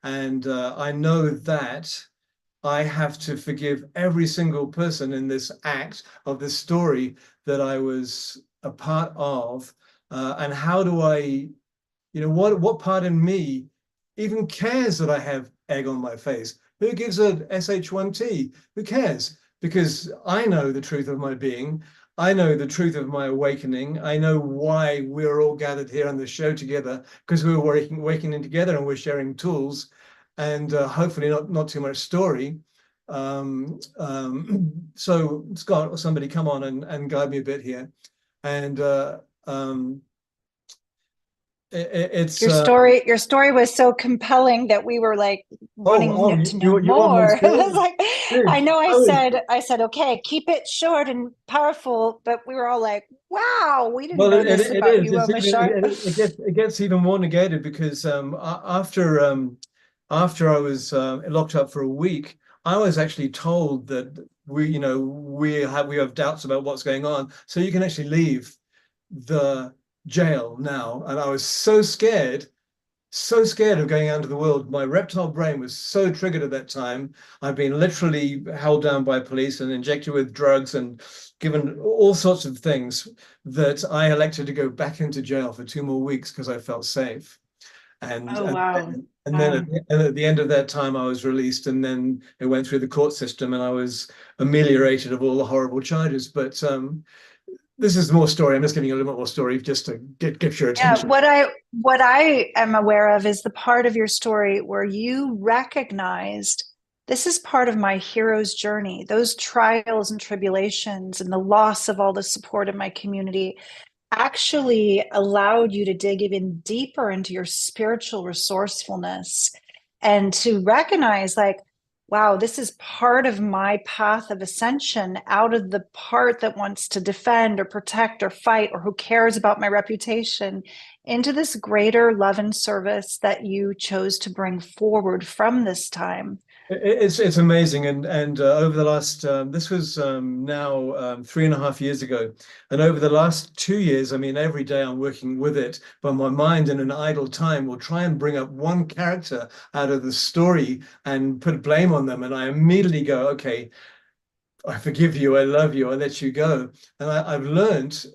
And I know that I have to forgive every single person in this act of this story that I was a part of. And how do I, what part in me even cares that I have egg on my face? Who gives a SH1T? Who cares? Because I know the truth of my being. I know the truth of my awakening. I know why we're all gathered here on the show together, because we're awakening together and we're sharing tools, and hopefully not too much story. So Scott or somebody come on and guide me a bit here. And it's your story was so compelling that we were like wanting to know more. It was like, I know I said, okay, keep it short and powerful, but we were all like, wow, we didn't know this about you, Omashar. It gets even more negated because after I was locked up for a week, I was actually told that we have doubts about what's going on, so you can actually leave the jail now. And I was so scared of going out into the world. My reptile brain was so triggered at that time. I've been literally held down by police and injected with drugs and given all sorts of things, that I elected to go back into jail for 2 more weeks because I felt safe. And then at the end of that time, I was released, and then it went through the court system, and I was ameliorated of all the horrible charges. But this is more story. I'm just giving you a little bit more story just to get your attention. Yeah, what I am aware of is the part of your story where you recognized this is part of my hero's journey. Those trials and tribulations and the loss of all the support in my community actually allowed you to dig even deeper into your spiritual resourcefulness and to recognize, like, wow, this is part of my path of ascension, out of the part that wants to defend or protect or fight or who cares about my reputation, into this greater love and service that you chose to bring forward from this time. It's amazing. And over the last, this was now 3.5 years ago. And over the last 2 years, I mean, every day I'm working with it, but my mind in an idle time will try and bring up one character out of the story and put blame on them. And I immediately go, okay, I forgive you, I love you, I let you go. And I've learned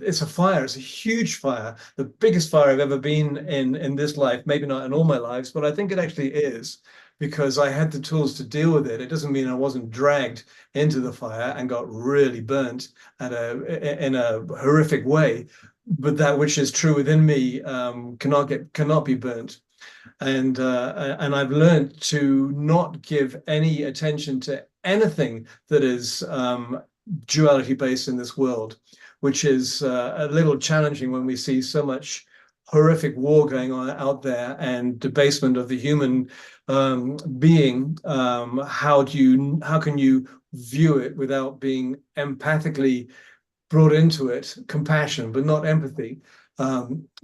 it's a fire, it's a huge fire, the biggest fire I've ever been in this life, maybe not in all my lives, but I think it actually is, because I had the tools to deal with it. It doesn't mean I wasn't dragged into the fire and got really burnt in a horrific way, but that which is true within me cannot be burnt. And I've learned to not give any attention to anything that is duality based in this world, which is a little challenging when we see so much horrific war going on out there and debasement of the human being. How can you view it without being empathically brought into it? Compassion, but not empathy.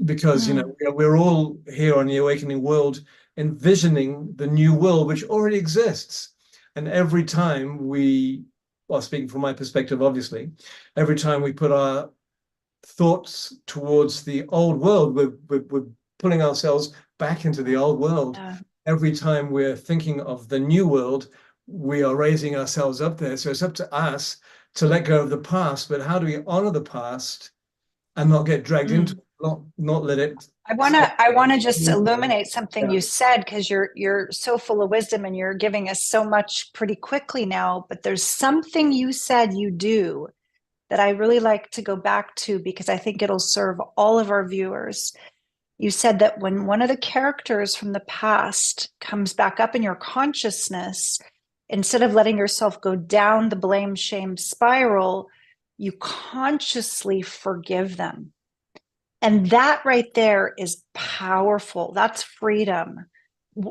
Because we're all here on the awakening world envisioning the new world which already exists, and every time speaking from my perspective, obviously, every time we put our thoughts towards the old world, we're pulling ourselves back into the old world. Every time we're thinking of the new world, we are raising ourselves up there. So it's up to us to let go of the past. But how do we honor the past and not get dragged into it, not let it? I want to just illuminate something you said, because you're so full of wisdom and you're giving us so much pretty quickly now. But there's something you said you do that I really like to go back to, because I think it'll serve all of our viewers. You said that when one of the characters from the past comes back up in your consciousness, instead of letting yourself go down the blame, shame spiral, you consciously forgive them. And that right there is powerful. That's freedom.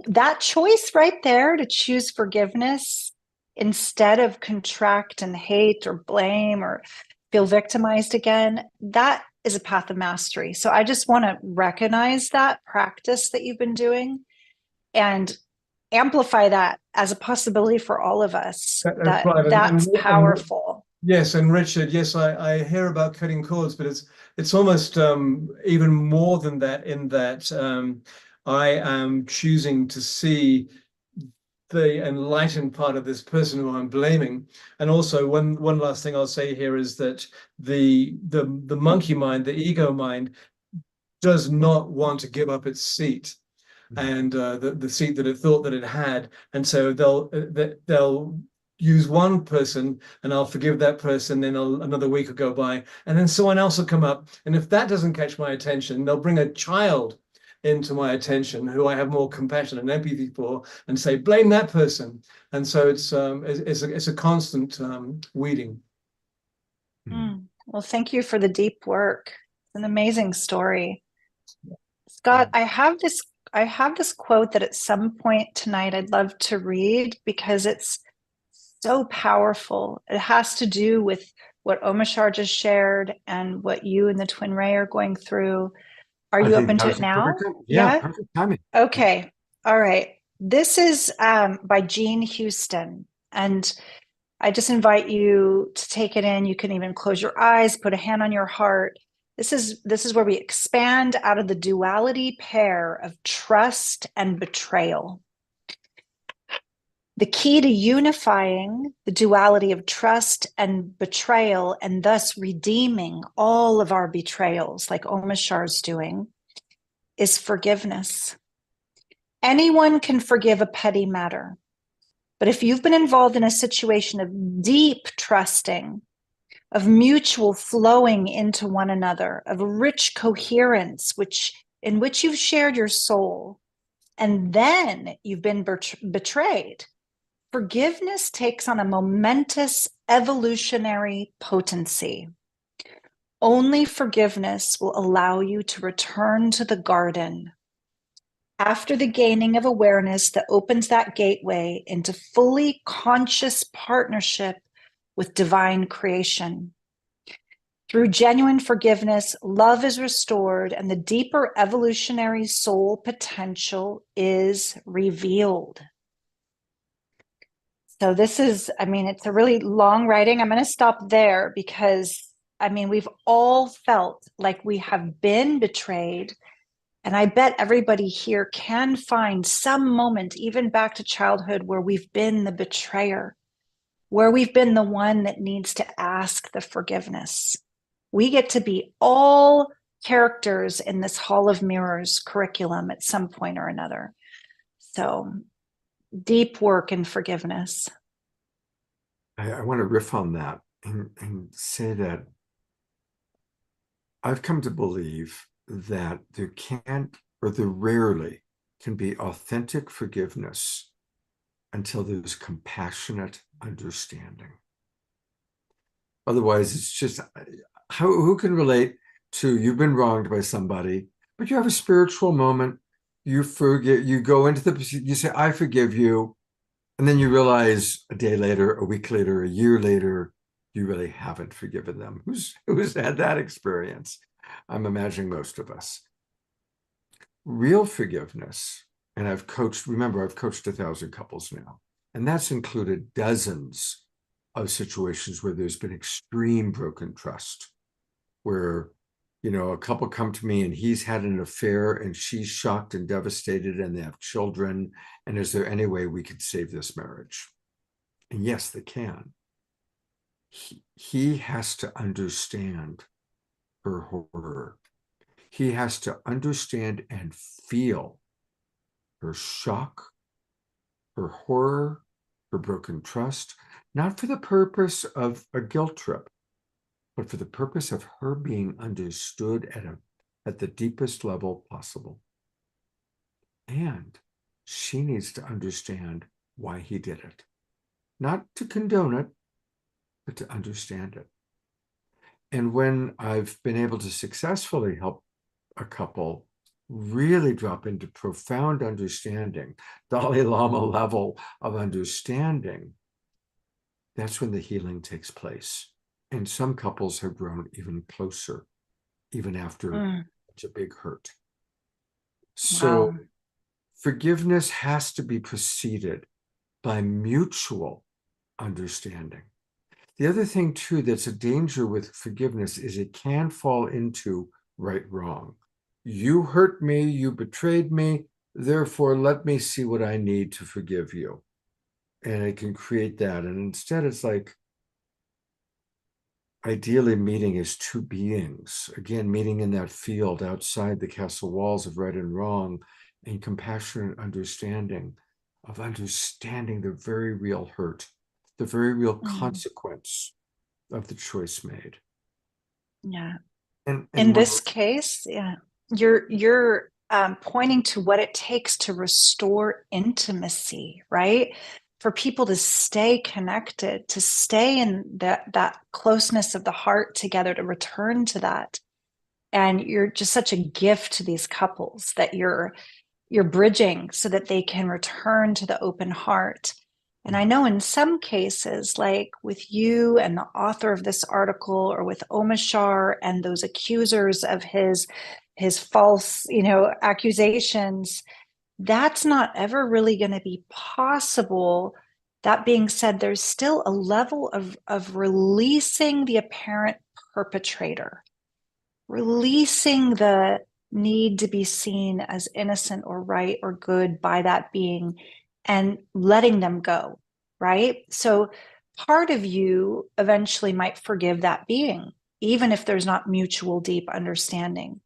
that choice right there to choose forgiveness instead of contract and hate or blame or feel victimized again, that is a path of mastery. So I just want to recognize that practice that you've been doing and amplify that as a possibility for all of us. That's right. That's powerful. Yes, and Richard, yes, I hear about cutting cords, but it's almost even more than that, in that I am choosing to see the enlightened part of this person who I'm blaming. And also one last thing I'll say here is that the monkey mind, the ego mind, does not want to give up its seat and the seat that it thought that it had. And so they'll use one person and I'll forgive that person, then another week will go by, and then someone else will come up. And if that doesn't catch my attention, they'll bring a child into my attention who I have more compassion and empathy for and say, blame that person. And so it's a constant weeding. Well, thank you for the deep work. It's an amazing story. Scott, I have this quote that at some point tonight I'd love to read because it's so powerful. It has to do with what Omashar just shared and what you and the Twin Ray are going through. Are you open to it now? Yeah, perfect timing. Okay. All right. This is by Jean Houston. And I just invite you to take it in. You can even close your eyes, put a hand on your heart. This is where we expand out of the duality pair of trust and betrayal. The key to unifying the duality of trust and betrayal, and thus redeeming all of our betrayals, like Omashar's doing, is forgiveness. Anyone can forgive a petty matter. But if you've been involved in a situation of deep trusting, of mutual flowing into one another, of rich coherence, in which you've shared your soul, and then you've been betrayed, forgiveness takes on a momentous evolutionary potency. Only forgiveness will allow you to return to the garden after the gaining of awareness that opens that gateway into fully conscious partnership with divine creation. Through genuine forgiveness, love is restored and the deeper evolutionary soul potential is revealed. So this is, it's a really long writing. I'm going to stop there because, we've all felt like we have been betrayed. And I bet everybody here can find some moment, even back to childhood, where we've been the betrayer, where we've been the one that needs to ask the forgiveness. We get to be all characters in this Hall of Mirrors curriculum at some point or another. So deep work in forgiveness. I want to riff on that and say that I've come to believe that there can't, or there rarely can be authentic forgiveness until there's compassionate understanding. Otherwise, it's just, who can relate to, you've been wronged by somebody, but you have a spiritual moment, you forget, you go into you say, I forgive you. And then you realize a day later, a week later, a year later, you really haven't forgiven them. Who's had that experience? I'm imagining most of us. Real forgiveness, and I've coached 1,000 couples now, and that's included dozens of situations where there's been extreme broken trust, where a couple come to me and he's had an affair and she's shocked and devastated and they have children. And is there any way we could save this marriage? And yes, they can. He has to understand her horror. He has to understand and feel her shock, her horror, her broken trust, not for the purpose of a guilt trip, but for the purpose of her being understood at the deepest level possible. And she needs to understand why he did it. Not to condone it, but to understand it. And when I've been able to successfully help a couple really drop into profound understanding, Dalai Lama level of understanding, that's when the healing takes place. And some couples have grown even closer, even after Mm, such a big hurt. So wow. forgiveness has to be preceded by mutual understanding. The other thing, too, that's a danger with forgiveness is it can fall into right wrong. You hurt me, you betrayed me, therefore let me see what I need to forgive you. And it can create that. And instead, it's like ideally meeting as two beings, again, meeting in that field outside the castle walls of right and wrong, and compassionate understanding of understanding the very real hurt, the very real Mm, consequence of the choice made. yeah. And In one, this case, yeah, you're pointing to what it takes to restore intimacy, right? For people to stay connected, to stay in that closeness of the heart together, to return to that. And you're just such a gift to these couples that you're bridging so that they can return to the open heart. And I know in some cases, like with you and the author of this article, or with Omashar and those accusers of his false, accusations, that's not ever really going to be possible. That being said, there's still a level of releasing the apparent perpetrator, releasing the need to be seen as innocent or right or good by that being, and letting them go, right? So part of you eventually might forgive that being, even if there's not mutual deep understanding.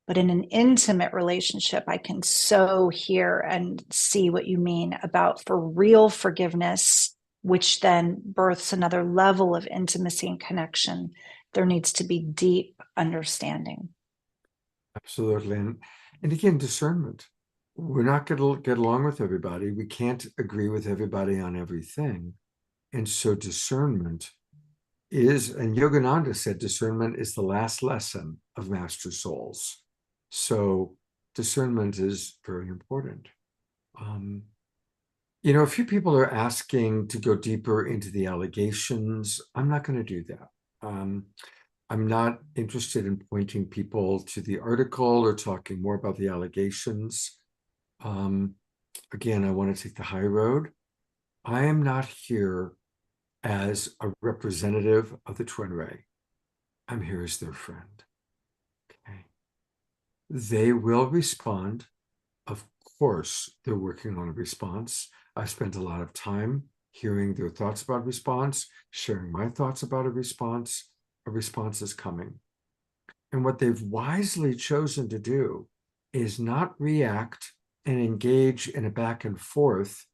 But in an intimate relationship, I can so hear and see what you mean about for real forgiveness, which then births another level of intimacy and connection. There needs to be deep understanding. absolutely. And again, discernment. We're not going to get along with everybody. We can't agree with everybody on everything. And so discernment is, and Yogananda said, discernment is the last lesson of master souls. So discernment is very important. A few people are asking to go deeper into the allegations. I'm not going to do that. I'm not interested in pointing people to the article or talking more about the allegations. Again, I want to take the high road. I am not here as a representative of the Twin Ray. I'm here as their friend. Okay. They will respond. Of course, they're working on a response. I've spent a lot of time hearing their thoughts about response, sharing my thoughts about a response. A response is coming. And what they've wisely chosen to do is not react and engage in a back and forth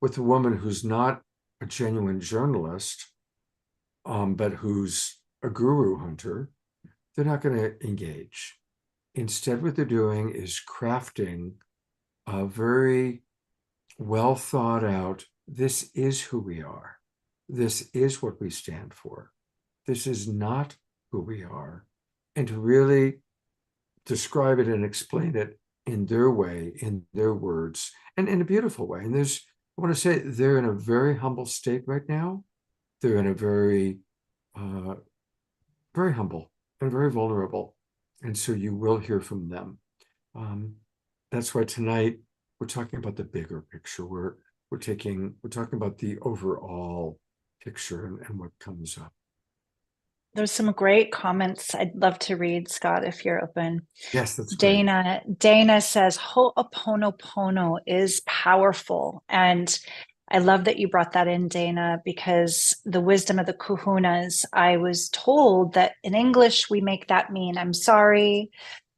with a woman who's not a genuine journalist, but who's a guru hunter. They're not going to engage. Instead, what they're doing is crafting a very well thought out, this is who we are. This is what we stand for. This is not who we are. And to really describe it and explain it in their way, in their words, and in a beautiful way. And I want to say they're in a very humble state right now. They're in a very, very humble and very vulnerable. And so you will hear from them. That's why tonight we're talking about the bigger picture. We're talking about the overall picture and what comes up. There's some great comments I'd love to read, Scott, if you're open. Yes, that's great. Dana says Ho'oponopono is powerful. And I love that you brought that in, Dana, because the wisdom of the kahunas, I was told that in English, we make that mean, I'm sorry,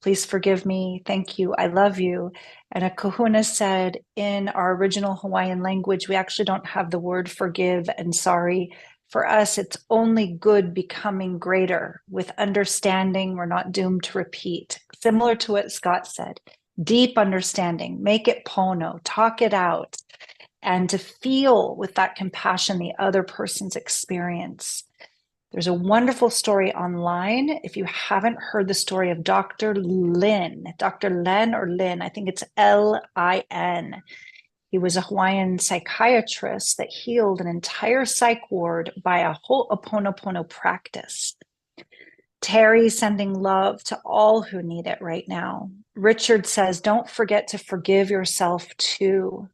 please forgive me, thank you, I love you. And a kahuna said in our original Hawaiian language, we actually don't have the word forgive and sorry. For us, it's only good becoming greater. With understanding, we're not doomed to repeat. Similar to what Scott said, deep understanding, make it pono, talk it out, and to feel with that compassion the other person's experience. There's a wonderful story online. If you haven't heard the story of Dr. Lin, or Lin, I think it's Lin. He was a Hawaiian psychiatrist that healed an entire psych ward by a Ho'oponopono practice. Terry sending love to all who need it right now. Richard says, don't forget to forgive yourself too.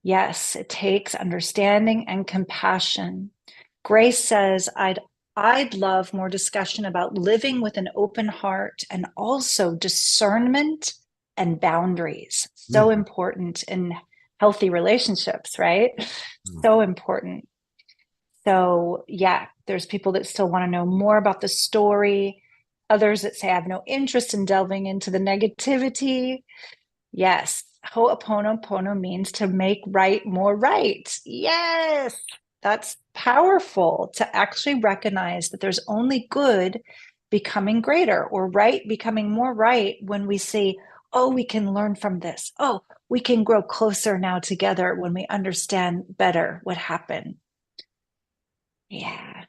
Yes, it takes understanding and compassion. Grace says, I'd love more discussion about living with an open heart and also discernment and boundaries. So important in healthy relationships, right? So important. So yeah, there's people that still want to know more about the story. Others that say, I have no interest in delving into the negativity. Yes, Ho'oponopono means to make right more right. Yes, that's powerful to actually recognize that there's only good becoming greater or right becoming more right when we see, oh, we can learn from this. Oh, we can grow closer now together when we understand better what happened. Yeah.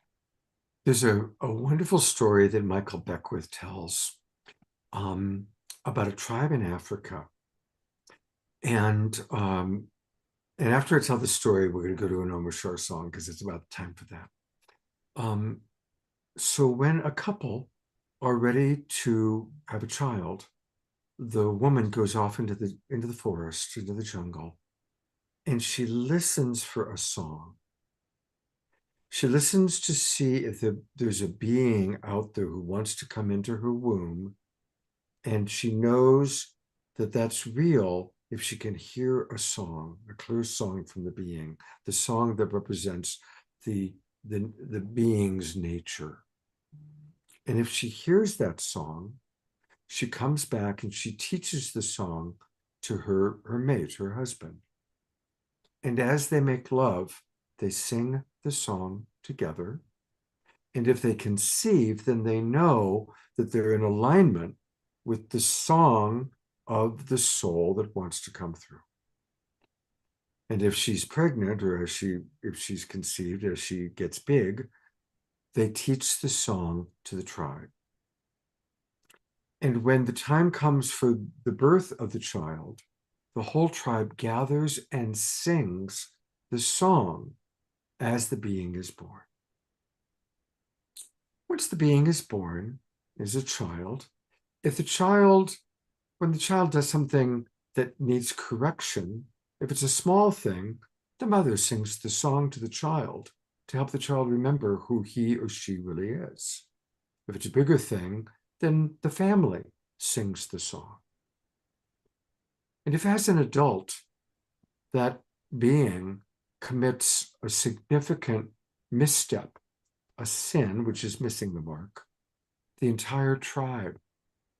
There's a wonderful story that Michael Beckwith tells about a tribe in Africa. And after I tell the story, we're going to go to an Omoshar song because it's about time for that. So when a couple are ready to have a child, the woman goes off into the forest, into the jungle, and she listens for a song. She listens to see if there's a being out there who wants to come into her womb, and she knows that that's real if she can hear a song, a clear song from the being, the song that represents the being's nature. And if she hears that song, she comes back and she teaches the song to her mate, her husband. And as they make love, they sing the song together. And if they conceive, then they know that they're in alignment with the song of the soul that wants to come through. And if she's pregnant, or if she's conceived, as she gets big, they teach the song to the tribe. And when the time comes for the birth of the child, the whole tribe gathers and sings the song as the being is born. Once the being is born, is a child. When the child does something that needs correction, if it's a small thing, the mother sings the song to the child to help the child remember who he or she really is. If it's a bigger thing, then the family sings the song. And if as an adult, that being commits a significant misstep, a sin, which is missing the mark, the entire tribe,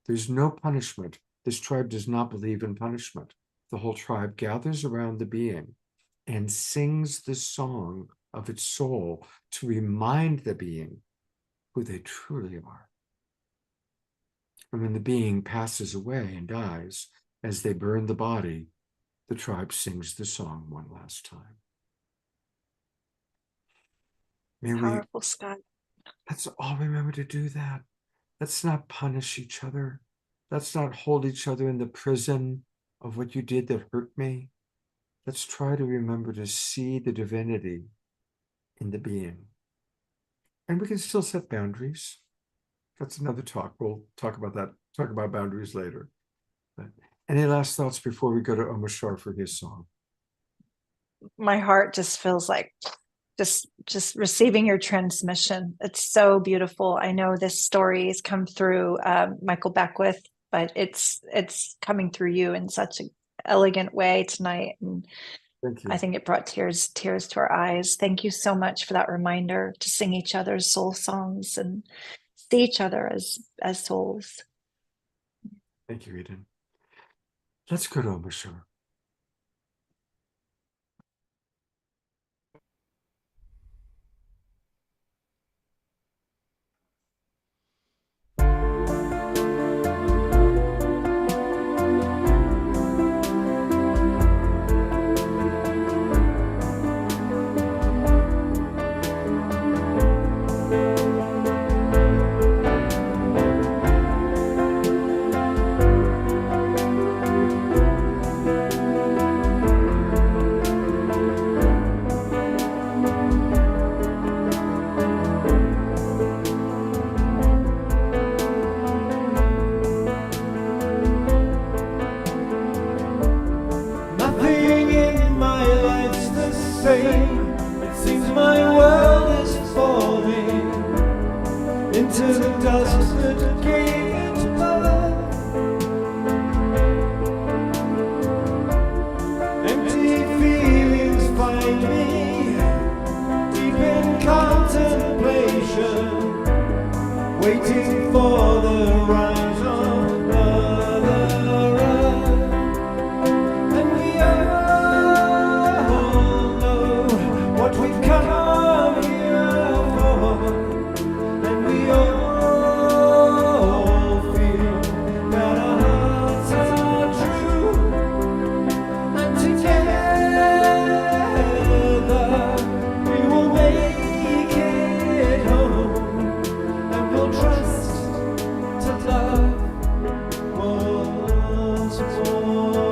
there's no punishment. This tribe does not believe in punishment. The whole tribe gathers around the being and sings the song of its soul to remind the being who they truly are. And when the being passes away and dies, as they burn the body, the tribe sings the song one last time. Powerful, Scott. Let's all remember to do that. Let's not punish each other. Let's not hold each other in the prison of what you did that hurt me. Let's try to remember to see the divinity in the being. And we can still set boundaries. That's another talk. We'll talk about that, talk about boundaries later. But any last thoughts before we go to Omoshar for his song? My heart just feels like just receiving your transmission. It's so beautiful. I know this story has come through Michael Beckwith, but it's coming through you in such an elegant way tonight. And Thank you. I think it brought tears to our eyes. Thank you so much for that reminder to sing each other's soul songs and see each other as souls. Thank you, Eden. Let's go to Omoshar. fame. It seems my world is falling into the dust that gave it birth. Empty feelings find me deep in contemplation, waiting for the rise of another earth. And we all know what we've come here for, and we all feel that our hearts are true, and together we will make it home, and we'll trust to love once more.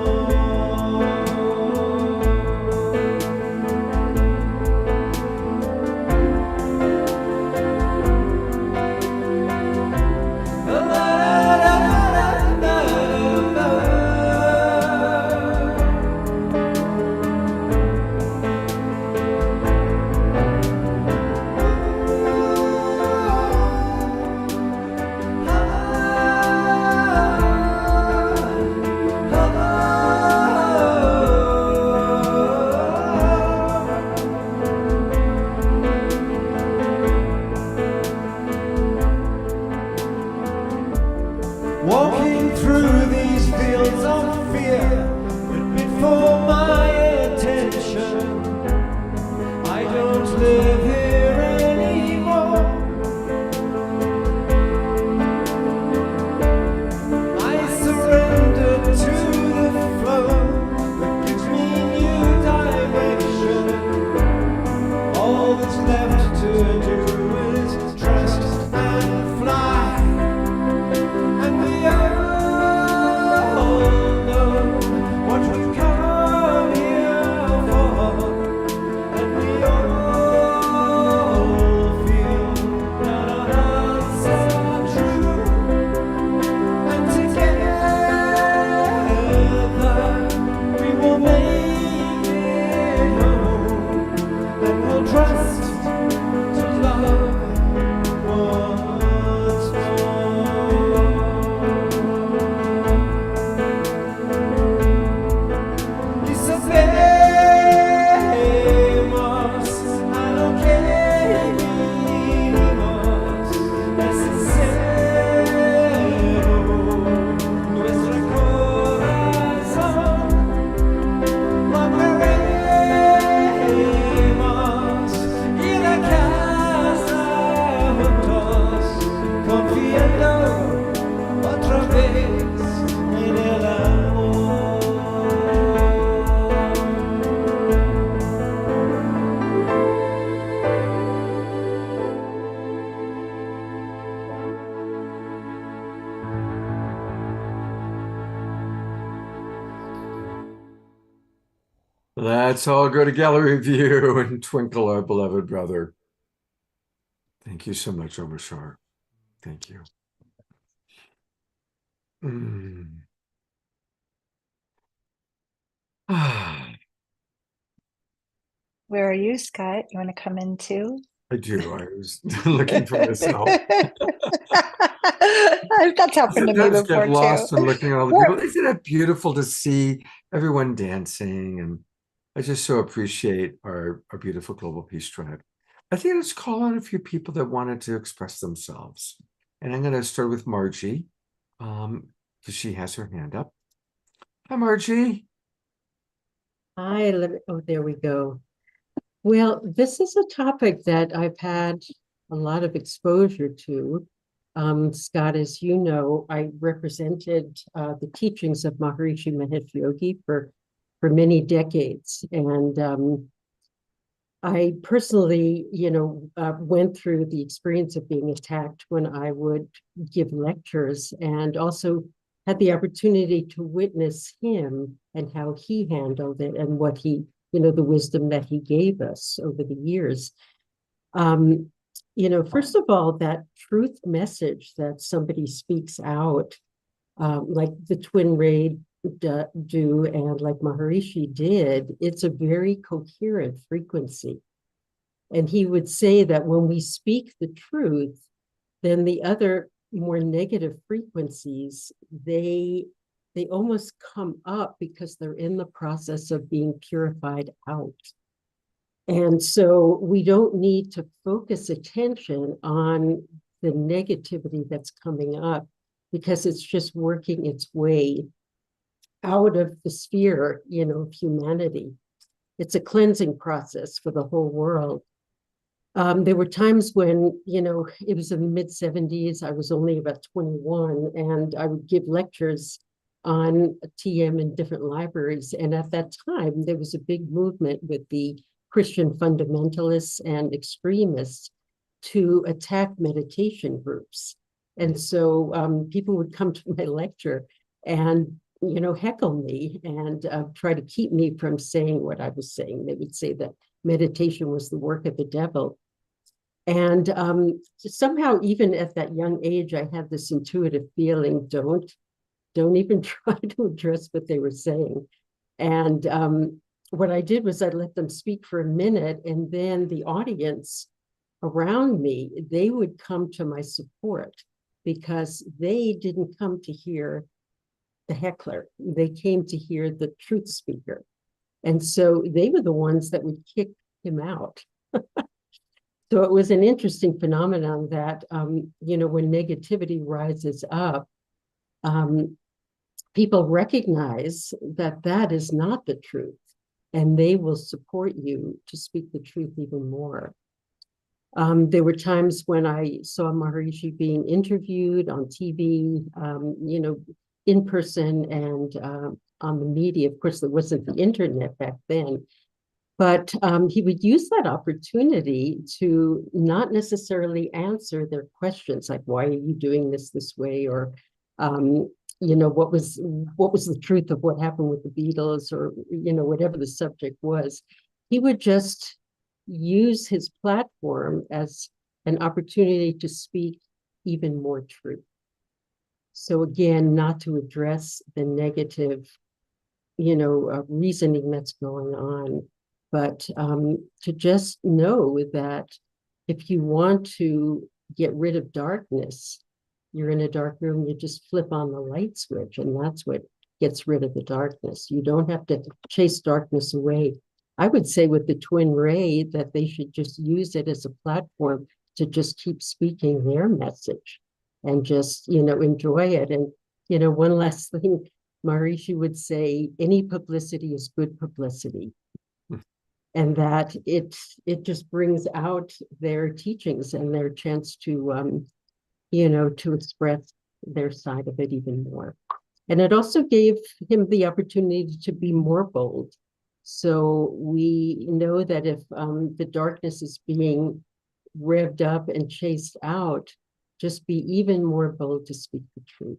La, la, la, la, la, la. Walking through these fields of fear that bid for my attention. I don't live here anymore. I surrender to the flow that gives me new direction. All that's left to do is trust and fly. And we all know what we've come here for, and we all feel that our hearts are true, and together we will make it home, and we'll trust to love once more. Y sabemos a lo que vinimos, es sincero nuestro corazón. Lograremos ir a casa juntos, confiando otra vez en el amor. Let's all go to gallery view and twinkle our beloved brother. Thank you so much, Omar Shar. Thank you. Mm. Ah, Where are you, Scott? You want to come in too? I do. I was looking for myself. That's happened to me Sometimes before get lost too. in looking at all the people. Isn't it beautiful to see everyone dancing? And I just so appreciate our beautiful Global Peace Tribe. I think let's call on a few people that wanted to express themselves. And I'm going to start with Margie, because she has her hand up. Hi, Margie. Hi, oh, there we go. Well, this is a topic that I've had a lot of exposure to. Scott, as you know, I represented the teachings of Maharishi Mahesh Yogi for many decades. And I personally, went through the experience of being attacked when I would give lectures, and also had the opportunity to witness him and how he handled it and what he, the wisdom that he gave us over the years. First of all, that truth message that somebody speaks out, like the twin do and like Maharishi did, it's a very coherent frequency. And he would say that when we speak the truth, then the other more negative frequencies, they almost come up because they're in the process of being purified out. And so we don't need to focus attention on the negativity that's coming up because it's just working its way out of the sphere, of humanity. It's a cleansing process for the whole world. There were times when, it was in the mid-70s, I was only about 21, and I would give lectures on TM in different libraries. And at that time, there was a big movement with the Christian fundamentalists and extremists to attack meditation groups. And so people would come to my lecture and, heckle me and try to keep me from saying what I was saying. They would say that meditation was the work of the devil. And somehow, even at that young age, I had this intuitive feeling, don't even try to address what they were saying. And what I did was I let them speak for a minute, and then the audience around me, they would come to my support because they didn't come to hear the heckler. They came to hear the truth speaker. And so they were the ones that would kick him out. So it was an interesting phenomenon that, when negativity rises up, people recognize that that is not the truth, and they will support you to speak the truth even more. There were times when I saw Maharishi being interviewed on TV, in person and on the media. Of course, there wasn't the internet back then. But he would use that opportunity to not necessarily answer their questions, like, why are you doing this way? Or, what was the truth of what happened with the Beatles, or, whatever the subject was. He would just use his platform as an opportunity to speak even more truth. So again, not to address the negative, reasoning that's going on, but to just know that if you want to get rid of darkness, you're in a dark room, you just flip on the light switch, and that's what gets rid of the darkness. You don't have to chase darkness away. I would say with the Twin Ray that they should just use it as a platform to just keep speaking their message and just, enjoy it. And, one last thing, Maharishi would say, any publicity is good publicity. And that it just brings out their teachings and their chance to, to express their side of it even more. And it also gave him the opportunity to be more bold. So we know that if the darkness is being revved up and chased out, just be even more bold to speak the truth.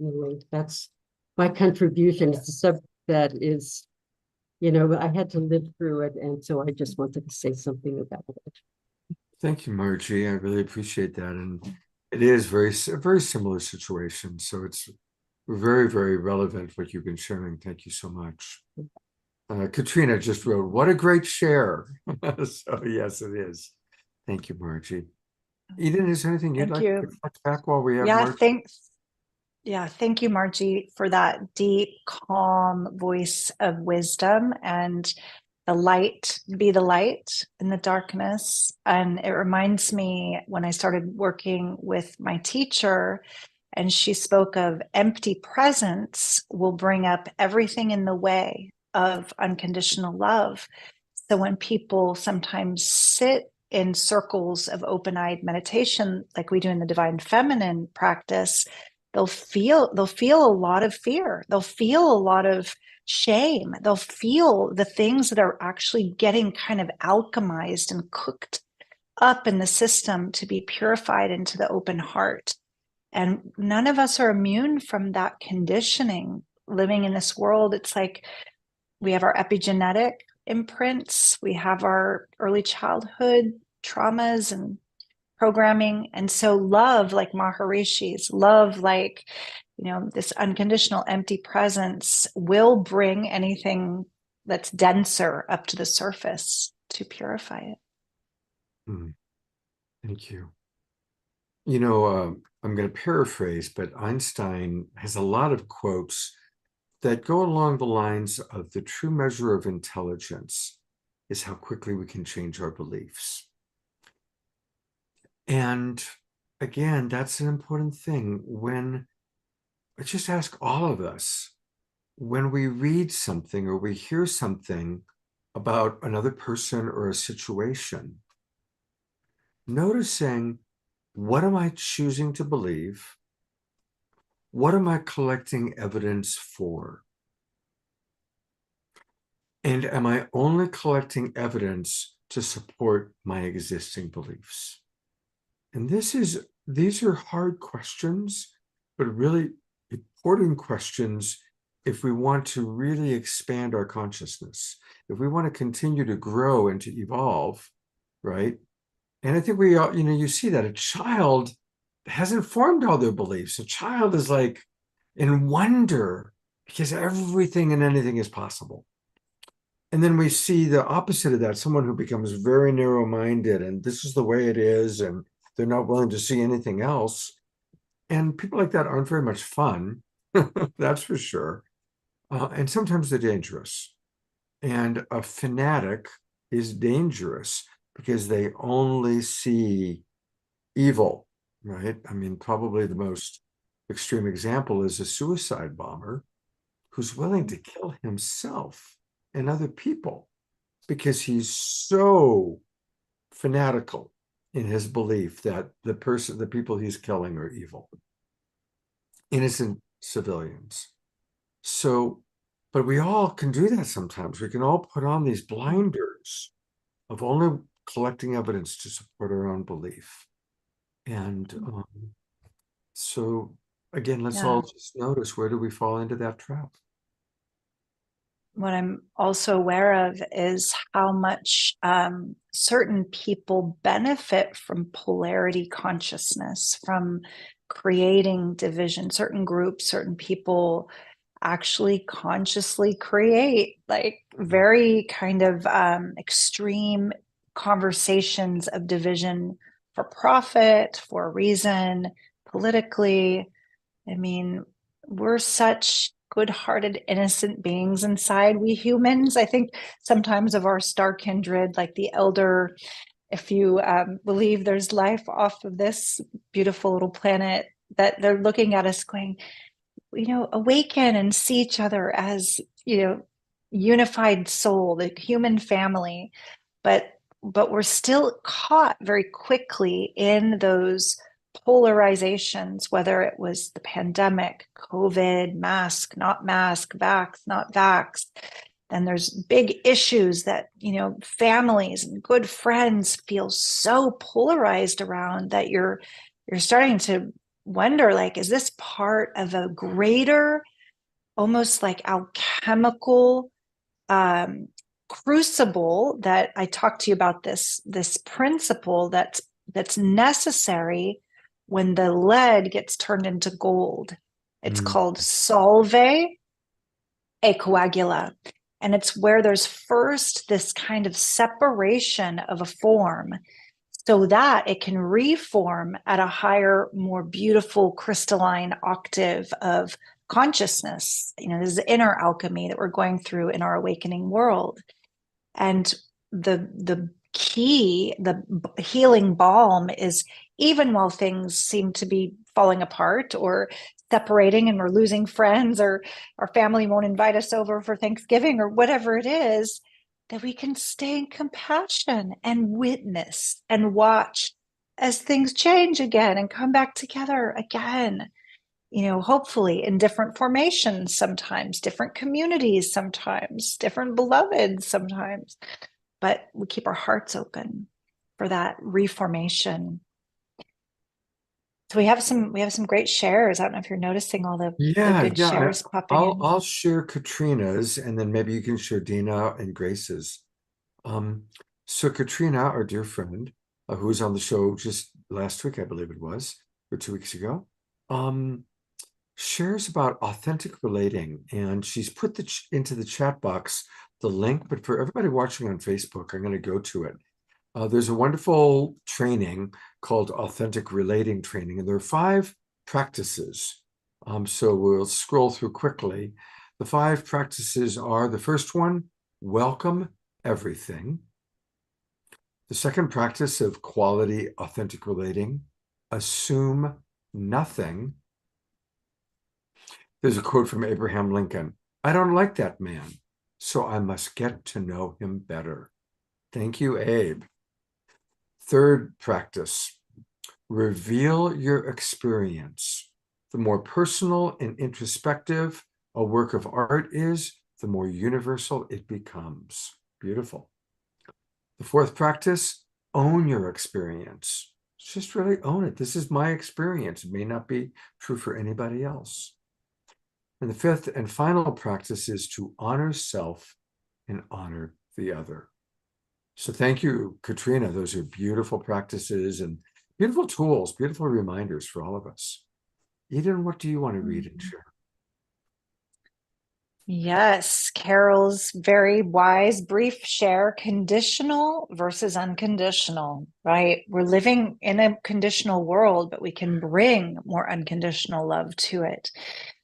Anyway, that's my contribution. It's a subject that is, I had to live through it, and so I just wanted to say something about it. Thank you, Margie. I really appreciate that. And it is a very similar situation. So it's very, very relevant what you've been sharing. Thank you so much. Katrina just wrote, what a great share. So yes, it is. Thank you, Margie. Eden, is there anything you'd Thank like you. to reflect back while we have Yeah, Margie? thanks. Yeah, thank you, Margie, for that deep, calm voice of wisdom and the light, be the light in the darkness. And it reminds me when I started working with my teacher, and she spoke of empty presence will bring up everything in the way of unconditional love. So when people sometimes sit in circles of open-eyed meditation, like we do in the Divine Feminine practice, they'll feel a lot of fear. They'll feel a lot of shame. They'll feel the things that are actually getting kind of alchemized and cooked up in the system to be purified into the open heart. And none of us are immune from that conditioning living in this world. It's like we have our epigenetic imprints, we have our early childhood traumas and programming. And so love, like Maharishi's, love like this unconditional empty presence will bring anything that's denser up to the surface to purify it. Thank you. I'm going to paraphrase, but Einstein has a lot of quotes that go along the lines of the true measure of intelligence is how quickly we can change our beliefs. And again, that's an important thing. When I just ask all of us, when we read something or we hear something about another person or a situation, noticing, what am I choosing to believe? What am I collecting evidence for? And am I only collecting evidence to support my existing beliefs? And these are hard questions, but really important questions if we want to really expand our consciousness, if we want to continue to grow and to evolve, right? And I think we all, you see that a child hasn't formed all their beliefs. A child is like in wonder because everything and anything is possible. And then we see the opposite of that, someone who becomes very narrow-minded and this is the way it is, and they're not willing to see anything else. And people like that aren't very much fun, that's for sure. And sometimes they're dangerous. And a fanatic is dangerous because they only see evil, right? I mean, probably the most extreme example is a suicide bomber who's willing to kill himself and other people because he's so fanatical in his belief that the people he's killing are evil, innocent civilians. So, but we all can do that sometimes. We can all put on these blinders of only collecting evidence to support our own belief. And so again, let's all just notice, where do we fall into that trap? What I'm also aware of is how much certain people benefit from polarity consciousness, from creating division. Certain groups, certain people actually consciously create like very kind of extreme conversations of division for profit, for a reason, politically. I mean, we're such good-hearted, innocent beings inside, we humans. I think sometimes of our star kindred, like the elder, if you believe there's life off of this beautiful little planet, that they're looking at us going, awaken and see each other as, unified soul, the human family. But we're still caught very quickly in those polarizations, whether it was the pandemic, COVID, mask, not mask, vax, not vax. Then there's big issues that, families and good friends feel so polarized around that you're starting to wonder, like, is this part of a greater, almost like alchemical crucible that I talked to you about, this principle that's necessary when the lead gets turned into gold. It's called solve e coagula. And it's where there's first this kind of separation of a form so that it can reform at a higher, more beautiful crystalline octave of consciousness. This is the inner alchemy that we're going through in our awakening world. And the key, the healing balm is, even while things seem to be falling apart or separating and we're losing friends, or our family won't invite us over for Thanksgiving or whatever it is, that we can stay in compassion and witness and watch as things change again and come back together again. Hopefully in different formations, sometimes different communities, sometimes different beloveds, sometimes, but we keep our hearts open for that reformation. So we have some great shares. I don't know if you're noticing all the good shares popping in. I'll share Katrina's, and then maybe you can share Dina and Grace's. So Katrina, our dear friend, who was on the show just last week, I believe it was, or 2 weeks ago, shares about authentic relating, and she's put into the chat box the link, but for everybody watching on Facebook, I'm going to go to it. There's a wonderful training called Authentic Relating Training, and there are 5 practices. So we'll scroll through quickly. The 5 practices are: the first one, welcome everything. The second practice of quality authentic relating, assume nothing. There's a quote from Abraham Lincoln: "I don't like that man, so I must get to know him better." Thank you, Abe. Third practice, reveal your experience. The more personal and introspective a work of art is, the more universal it becomes. Beautiful. The fourth practice, own your experience. Just really own it. This is my experience. It may not be true for anybody else. And the fifth and final practice is to honor self and honor the other. So thank you, Katrina. Those are beautiful practices and beautiful tools, beautiful reminders for all of us. Eden, what do you want to read and share? Yes, Carol's very wise brief share, conditional versus unconditional, right? We're living in a conditional world, but we can bring more unconditional love to it.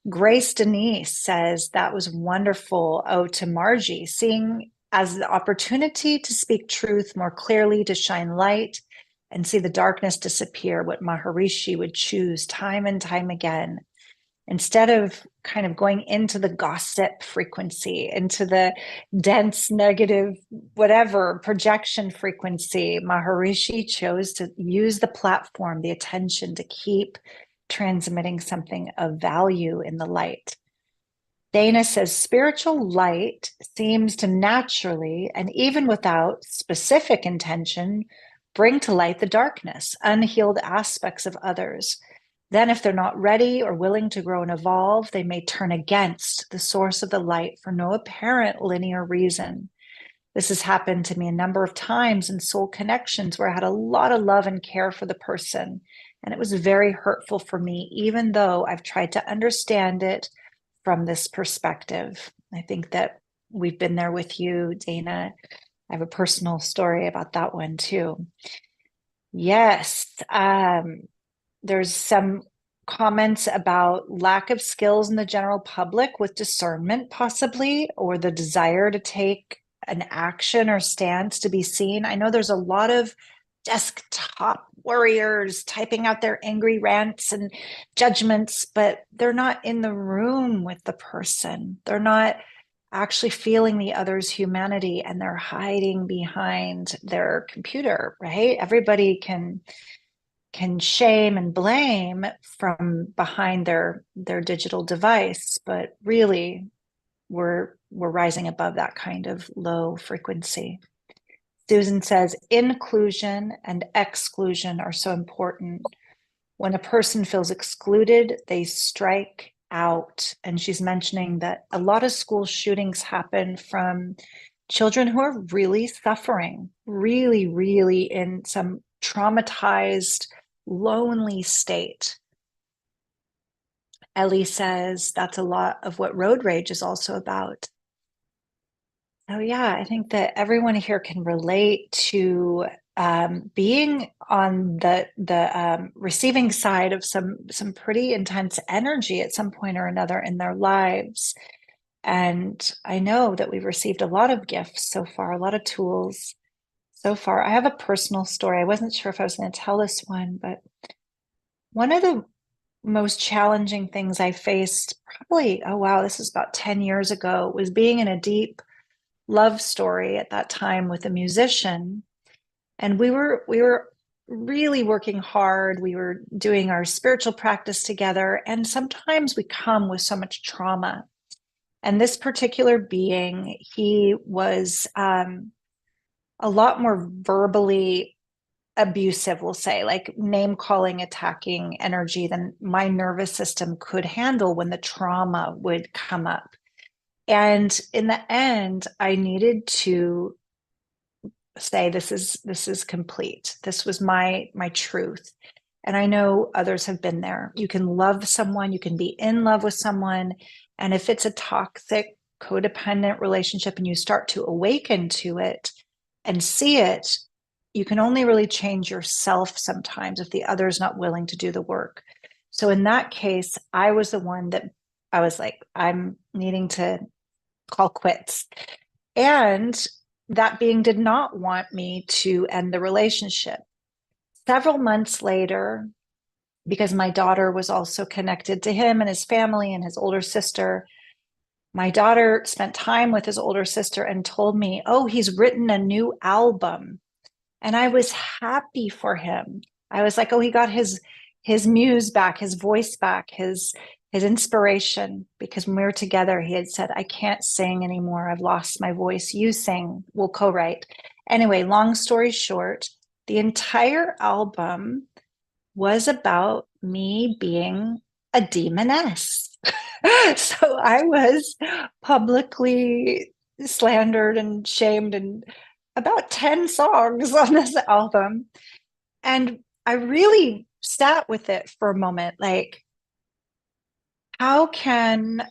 Grace Denise says, that was wonderful. Oh, to Margie, seeing as the opportunity to speak truth more clearly, to shine light and see the darkness disappear, what Maharishi would choose time and time again. Instead of kind of going into the gossip frequency, into the dense negative, whatever projection frequency, Maharishi chose to use the platform, the attention, to keep transmitting something of value in the light. Dana says, spiritual light seems to naturally, and even without specific intention, bring to light the darkness, unhealed aspects of others. Then, if they're not ready or willing to grow and evolve, they may turn against the source of the light for no apparent linear reason. This has happened to me a number of times in soul connections where I had a lot of love and care for the person, and it was very hurtful for me, even though I've tried to understand it from this perspective. I think that we've been there with you, Dana. I have a personal story about that one too. Yes, there's some comments about lack of skills in the general public with discernment, possibly, or the desire to take an action or stance to be seen. I know there's a lot of desktop warriors typing out their angry rants and judgments, but they're not in the room with the person. They're not actually feeling the other's humanity, and they're hiding behind their computer, right? Everybody can shame and blame from behind their digital device, but really we're rising above that kind of low frequency. Susan says, inclusion and exclusion are so important. When a person feels excluded, they strike out. And she's mentioning that a lot of school shootings happen from children who are really suffering, really, really in some traumatized, lonely state. Ellie says that's a lot of what road rage is also about. Oh yeah, I think that everyone here can relate to being on the receiving side of some pretty intense energy at some point or another in their lives. And I know that we've received a lot of gifts so far, a lot of tools so far. I have a personal story. I wasn't sure if I was going to tell this one, but one of the most challenging things I faced probably, oh wow, this is about 10 years ago, was being in a deep love story at that time with a musician. And we were really working hard. We were doing our spiritual practice together. And sometimes we come with so much trauma. And this particular being, he was a lot more verbally abusive, we'll say, like name calling, attacking energy than my nervous system could handle when the trauma would come up. And in the end, I needed to say, this is complete. This was my truth. And I know others have been there. You can love someone, you can be in love with someone. And if it's a toxic, codependent relationship and you start to awaken to it and see it, you can only really change yourself sometimes if the other is not willing to do the work. So in that case, I was the one that I was like, I'm needing to call quits. And that being did not want me to end the relationship. Several months later, because my daughter was also connected to him and his family and his older sister, my daughter spent time with his older sister and told me, oh, he's written a new album. And I was happy for him. I was like, oh, he got his muse back, his voice back, his inspiration. Because when we were together, he had said, I can't sing anymore. I've lost my voice. You sing, we'll co-write. Anyway, long story short, the entire album was about me being a demoness. So I was publicly slandered and shamed, and about 10 songs on this album. And I really sat with it for a moment, like, how can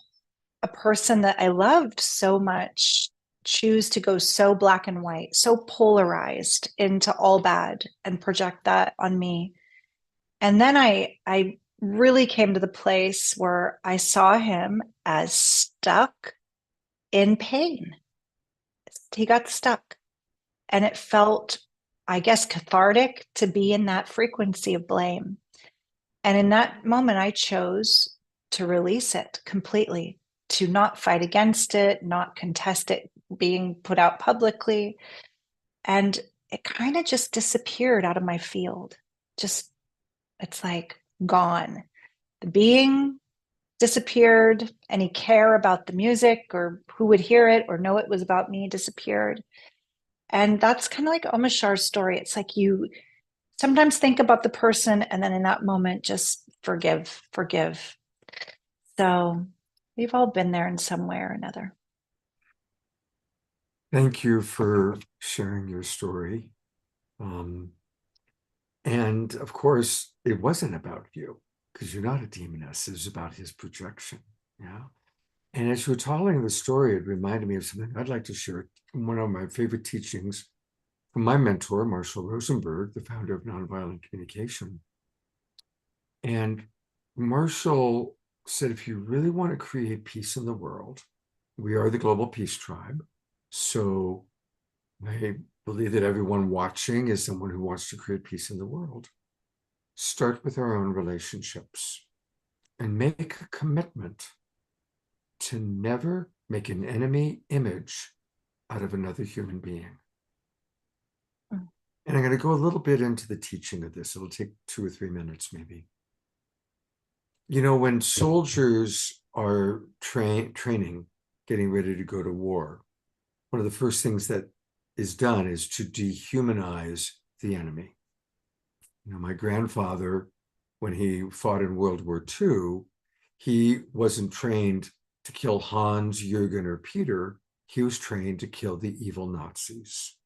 a person that I loved so much choose to go so black and white, so polarized into all bad and project that on me? And then I really came to the place where I saw him as stuck in pain. He got stuck. And it felt, I guess, cathartic to be in that frequency of blame. And in that moment, I chose to release it completely, to not fight against it, not contest it being put out publicly. And it kind of just disappeared out of my field. Just, it's like gone. The being disappeared. Any care about the music or who would hear it or know it was about me disappeared. And that's kind of like Omishar's story. It's like you sometimes think about the person and then in that moment, just forgive. So we've all been there in some way or another. Thank you for sharing your story. And of course, it wasn't about you because you're not a demoness. It was about his projection. Yeah. And as you were telling the story, it reminded me of something I'd like to share. One of my favorite teachings from my mentor, Marshall Rosenberg, the founder of Nonviolent Communication. And Marshall said, if you really want to create peace in the world, we are the Global Peace Tribe. So I believe that everyone watching is someone who wants to create peace in the world. Start with our own relationships and make a commitment to never make an enemy image out of another human being. And I'm going to go a little bit into the teaching of this. It'll take 2 or 3 minutes, maybe. You know, when soldiers are training, getting ready to go to war, one of the first things that is done is to dehumanize the enemy. You know, my grandfather, when he fought in World War II, he wasn't trained to kill Hans, Jürgen, or Peter. He was trained to kill the evil Nazis.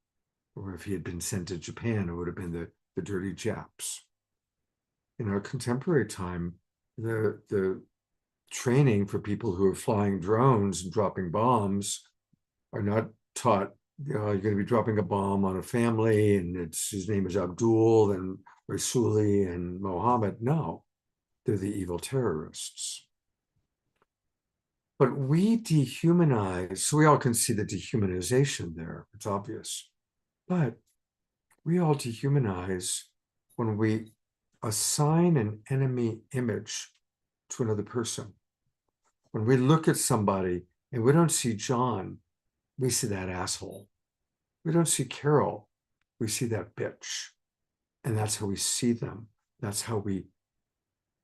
Or if he had been sent to Japan, it would have been the dirty Japs. In our contemporary time, the training for people who are flying drones and dropping bombs are not taught, you know, you're going to be dropping a bomb on a family and his name is Abdul and Rasuli and Mohammed. No, they're the evil terrorists. But we dehumanize, so we all can see the dehumanization there. It's obvious. But we all dehumanize when we assign an enemy image to another person. When we look at somebody and we don't see John, we see that asshole. We don't see Carol, we see that bitch. And that's how we see them. That's how we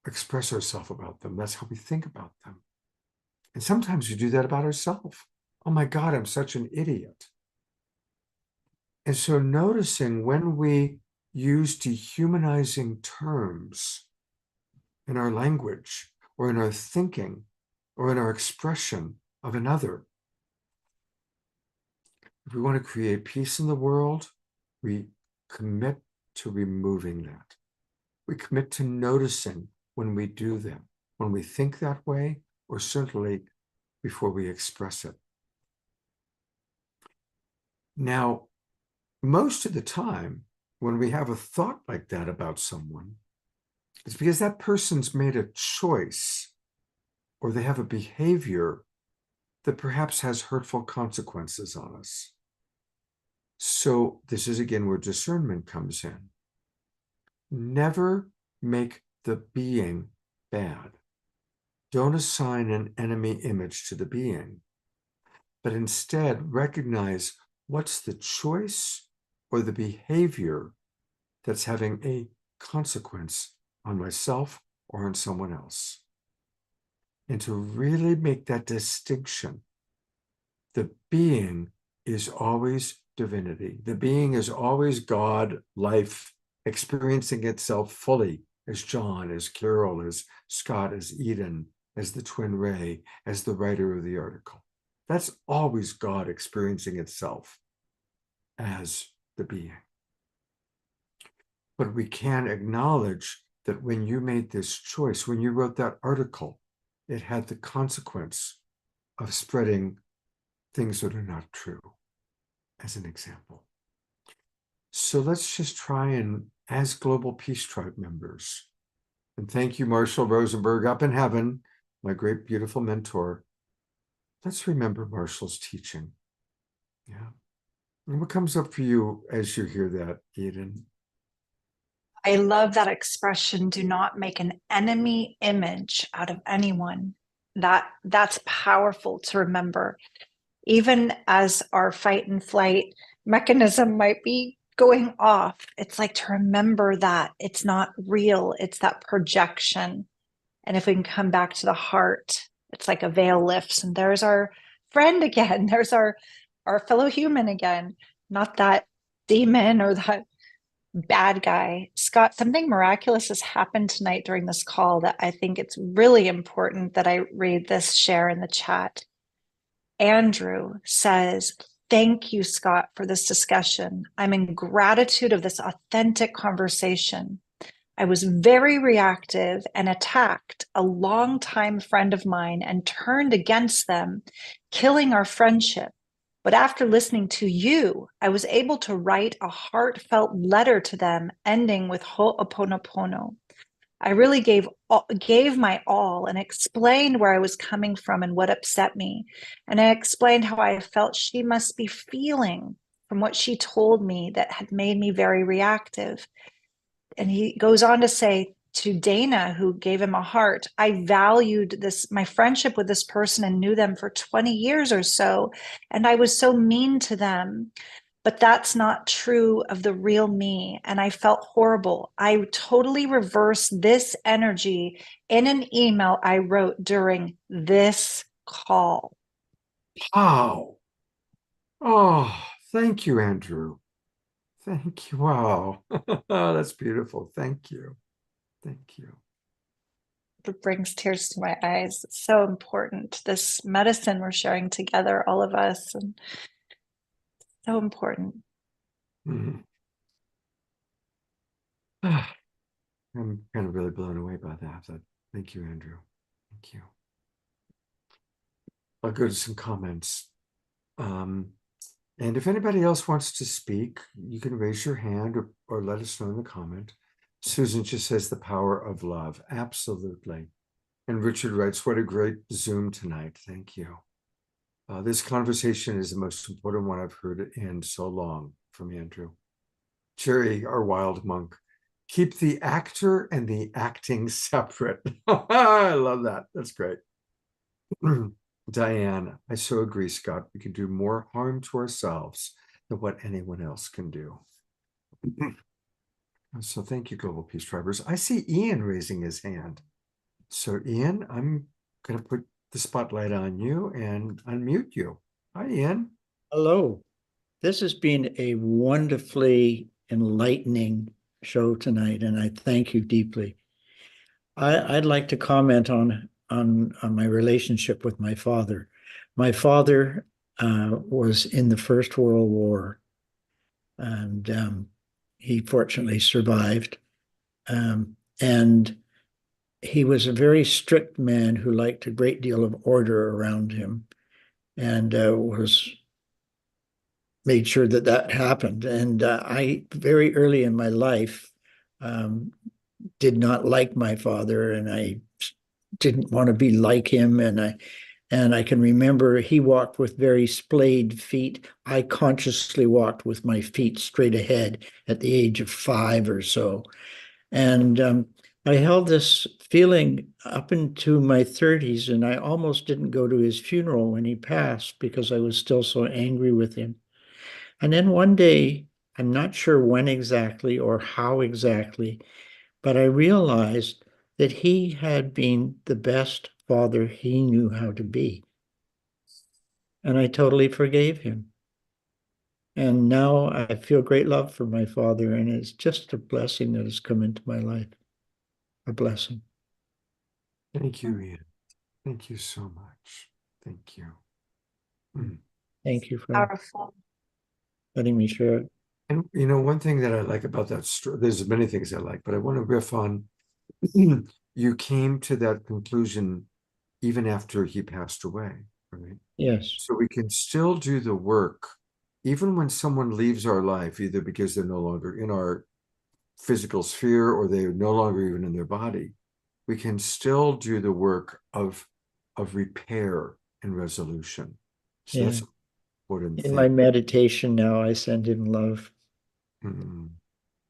express ourselves about them. That's how we think about them. And sometimes we do that about ourselves. Oh my God, I'm such an idiot. And so noticing when we use dehumanizing terms in our language or in our thinking or in our expression of another, if we want to create peace in the world, we commit to removing that. We commit to noticing when we do them, when we think that way, or certainly before we express it. Now, most of the time, when we have a thought like that about someone, it's because that person's made a choice or they have a behavior that perhaps has hurtful consequences on us. So this is again where discernment comes in. Never make the being bad. Don't assign an enemy image to the being, but instead recognize what's the choice or the behavior that's having a consequence on myself or on someone else. And to really make that distinction, the being is always divinity. The being is always God, life, experiencing itself fully as John, as Carol, as Scott, as Eden, as the twin ray, as the writer of the article. That's always God experiencing itself as the being. But we can acknowledge that when you made this choice, when you wrote that article, it had the consequence of spreading things that are not true, as an example. So let's just try and, as Global Peace Tribe members, and thank you, Marshall Rosenberg, up in heaven, my great, beautiful mentor. Let's remember Marshall's teaching. Yeah. And what comes up for you as you hear that, Eden? I love that expression, do not make an enemy image out of anyone. That's powerful to remember. Even as our fight and flight mechanism might be going off, it's like to remember that it's not real, it's that projection. And if we can come back to the heart, it's like a veil lifts and there's our friend again, there's our fellow human again, not that demon or that bad guy. Scott, something miraculous has happened tonight during this call that I think it's really important that I read this share in the chat. Andrew says, thank you, Scott, for this discussion. I'm in gratitude of this authentic conversation. I was very reactive and attacked a longtime friend of mine and turned against them, killing our friendship. But after listening to you, I was able to write a heartfelt letter to them, ending with Ho'oponopono. I really gave my all and explained where I was coming from and what upset me. And I explained how I felt she must be feeling from what she told me that had made me very reactive. And he goes on to say to Dana, who gave him a heart, I valued my friendship with this person and knew them for 20 years or so. And I was so mean to them. But that's not true of the real me. And I felt horrible. I totally reversed this energy in an email I wrote during this call. Wow. Oh, thank you, Andrew. Thank you. Wow. That's beautiful. Thank you. Thank you. It brings tears to my eyes. It's so important. This medicine we're sharing together, all of us, and so important. Mm. I'm kind of really blown away by that. Thank you, Andrew. Thank you. I'll go to some comments. And if anybody else wants to speak, you can raise your hand or let us know in the comment. Susan just says the power of love. Absolutely. And Richard writes, what a great Zoom tonight. Thank you. This conversation is the most important one I've heard in so long from Andrew. Jerry, our wild monk, keep the actor and the acting separate. I love that. That's great. Diane, I so agree, Scott. We can do more harm to ourselves than what anyone else can do. So thank you, Global Peace Tribers. I see Ian raising his hand. So Ian, I'm going to put the spotlight on you and unmute you. Hi, Ian. Hello. This has been a wonderfully enlightening show tonight, and I thank you deeply. I'd like to comment on my relationship with my father. My father was in the First World War, and he fortunately survived. And he was a very strict man who liked a great deal of order around him, and was made sure that that happened. And I, very early in my life, did not like my father, and I didn't want to be like him. And I can remember he walked with very splayed feet. I consciously walked with my feet straight ahead at the age of 5 or so. And I held this feeling up into my 30s, and I almost didn't go to his funeral when he passed because I was still so angry with him. And then one day, I'm not sure when exactly or how exactly, but I realized that he had been the best father he knew how to be. And I totally forgave him. And now I feel great love for my father, and it's just a blessing that has come into my life. A blessing. Thank you, Ian. Thank you so much. Thank you. Mm. Thank you for Powerful. letting me share it. And you know, one thing that I like about that story, there's many things I like, but I want to riff on you came to that conclusion even after he passed away, right? Yes. So we can still do the work, even when someone leaves our life, either because they're no longer in our physical sphere or they're no longer even in their body. We can still do the work of repair and resolution. So Yeah. that's an important In thing. my meditation now, I send him love. Mhm.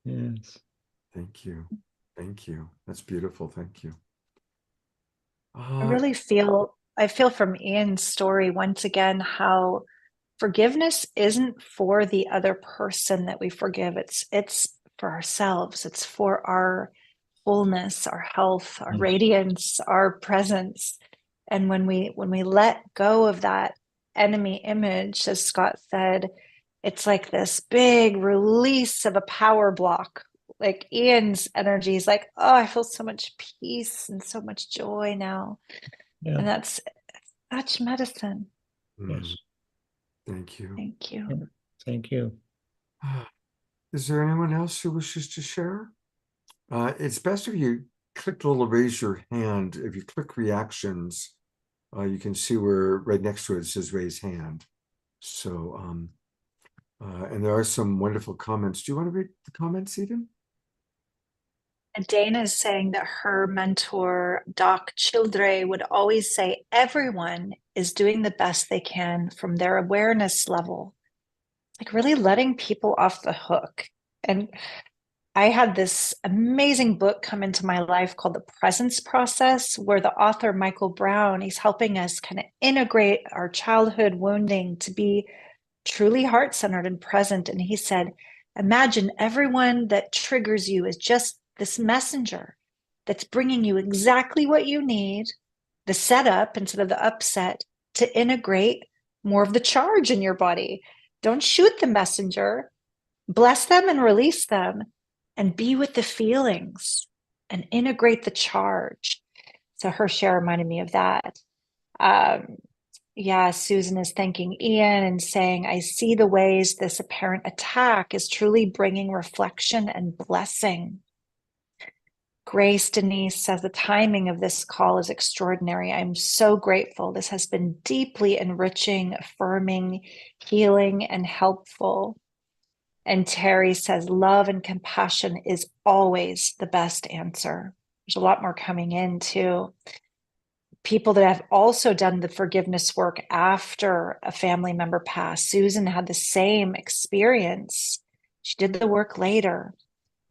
Yes. Thank you. Thank you. That's beautiful. Thank you. I feel from Ian's story once again how forgiveness isn't for the other person that we forgive. It's for ourselves. It's for our wholeness, our health, our Yes. radiance, our presence. And when we let go of that enemy image, as Scott said, it's like this big release of a power block. Like Ian's energy is like, oh, I feel so much peace and so much joy now. Yeah. And that's such medicine. Yes. Thank you. Thank you. Yeah. Thank you. Is there anyone else who wishes to share? It's best if you click the little raise your hand. If you click reactions, you can see where right next to it says raise hand. So, and there are some wonderful comments. Do you want to read the comments, Eden? And Dana is saying that her mentor, Doc Childre, would always say everyone is doing the best they can from their awareness level. Like really letting people off the hook. And I had this amazing book come into my life called The Presence Process, where the author, Michael Brown, he's helping us kind of integrate our childhood wounding to be truly heart-centered and present. And he said, imagine everyone that triggers you is just this messenger that's bringing you exactly what you need, the setup instead of the upset, to integrate more of the charge in your body. Don't shoot the messenger, bless them and release them, and be with the feelings and integrate the charge. So her share reminded me of that. Yeah, Susan is thanking Ian and saying, I see the ways this apparent attack is truly bringing reflection and blessing. Grace Denise says the timing of this call is extraordinary. I'm so grateful. This has been deeply enriching, affirming, healing, and helpful. And Terry says love and compassion is always the best answer. There's a lot more coming in too. People that have also done the forgiveness work after a family member passed. Susan had the same experience. She did the work later,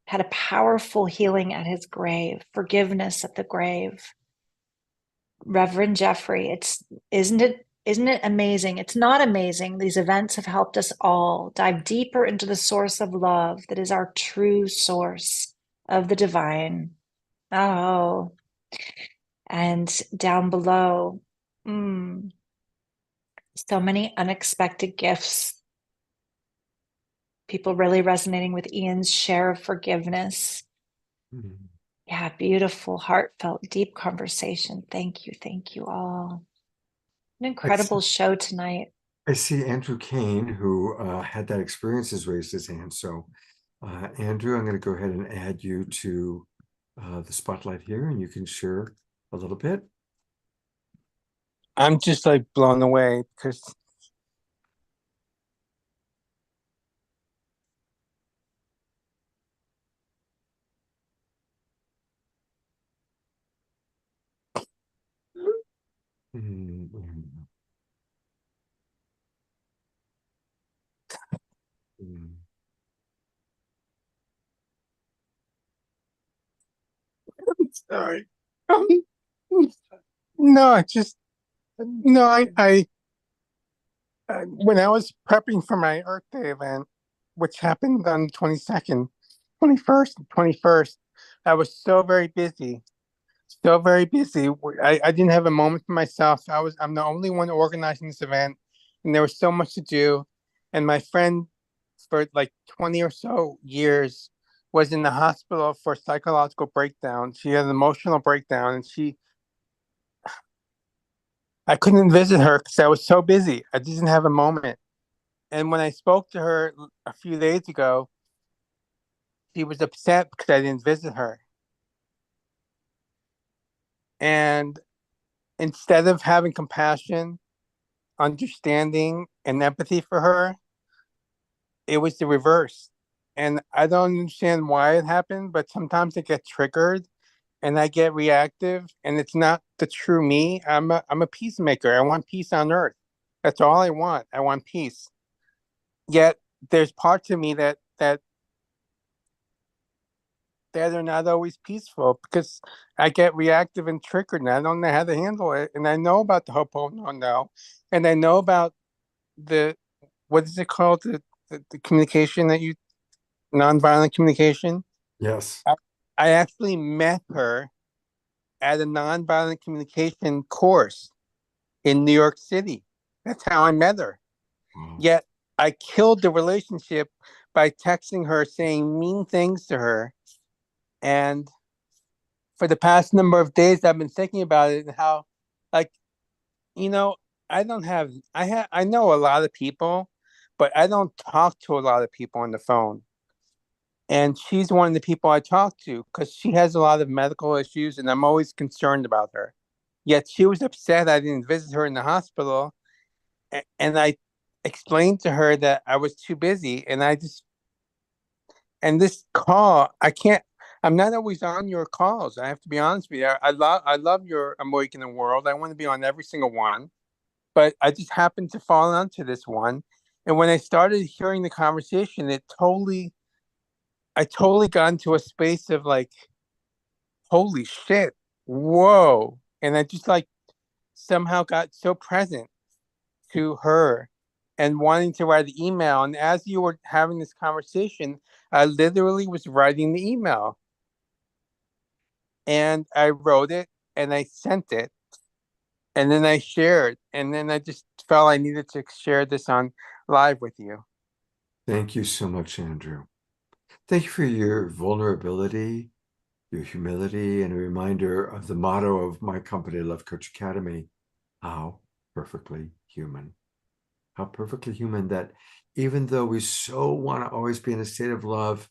had a powerful healing at his grave, forgiveness at the grave. Reverend Jeffrey, isn't it amazing? It's not amazing. These events have helped us all dive deeper into the source of love that is our true source of the divine. Oh, and down below, so many unexpected gifts. People really resonating with Ian's share of forgiveness. Yeah, beautiful, heartfelt, deep conversation. Thank you all. An incredible show tonight. I see Andrew Kane, who had that experience, has raised his hand. So, Andrew, I'm going to go ahead and add you to the spotlight here, and you can share a little bit. I'm just like blown away because Mm, mm. sorry. Um, no, I just no, I when I was prepping for my Earth Day event, which happened on the 22nd, 21st, 21st, I was so very busy. So very busy. I didn't have a moment for myself. I'm the only one organizing this event, and there was so much to do. And my friend for like 20 or so years was in the hospital for psychological breakdown. She had an emotional breakdown, and I couldn't visit her because I was so busy. I didn't have a moment. And when I spoke to her a few days ago, she was upset because I didn't visit her. And instead of having compassion, understanding, and empathy for her, it was the reverse. And I don't understand why it happened, but sometimes I get triggered and I get reactive, and it's not the true me. I'm a peacemaker. I want peace on earth. That's all I want. I want peace. Yet there's parts of me that are not always peaceful because I get reactive and triggered, and I don't know how to handle it. And I know about the Ho'oponopono, and I know about the what is it called, the communication that you nonviolent communication. Yes. I actually met her at a nonviolent communication course in New York City. That's how I met her. Wow. Yet I killed the relationship by texting her, saying mean things to her. And for the past number of days, I've been thinking about it and how, like, you know, I know a lot of people, but I don't talk to a lot of people on the phone. And she's one of the people I talk to because she has a lot of medical issues, and I'm always concerned about her. Yet she was upset I didn't visit her in the hospital, and I explained to her that I was too busy, and this call, I can't. I'm not always on your calls. I have to be honest with you. I love your Awakening World. I want to be on every single one, but I just happened to fall onto this one. And when I started hearing the conversation, I totally got into a space of like, holy shit, whoa. And I just like somehow got so present to her and wanting to write the email. And as you were having this conversation, I literally was writing the email. And I wrote it and I sent it. And then I shared. And then I just felt I needed to share this on live with you. Thank you so much, Andrew. Thank you for your vulnerability, your humility, and a reminder of the motto of my company, Love Coach Academy: how perfectly human. How perfectly human that even though we so want to always be in a state of love,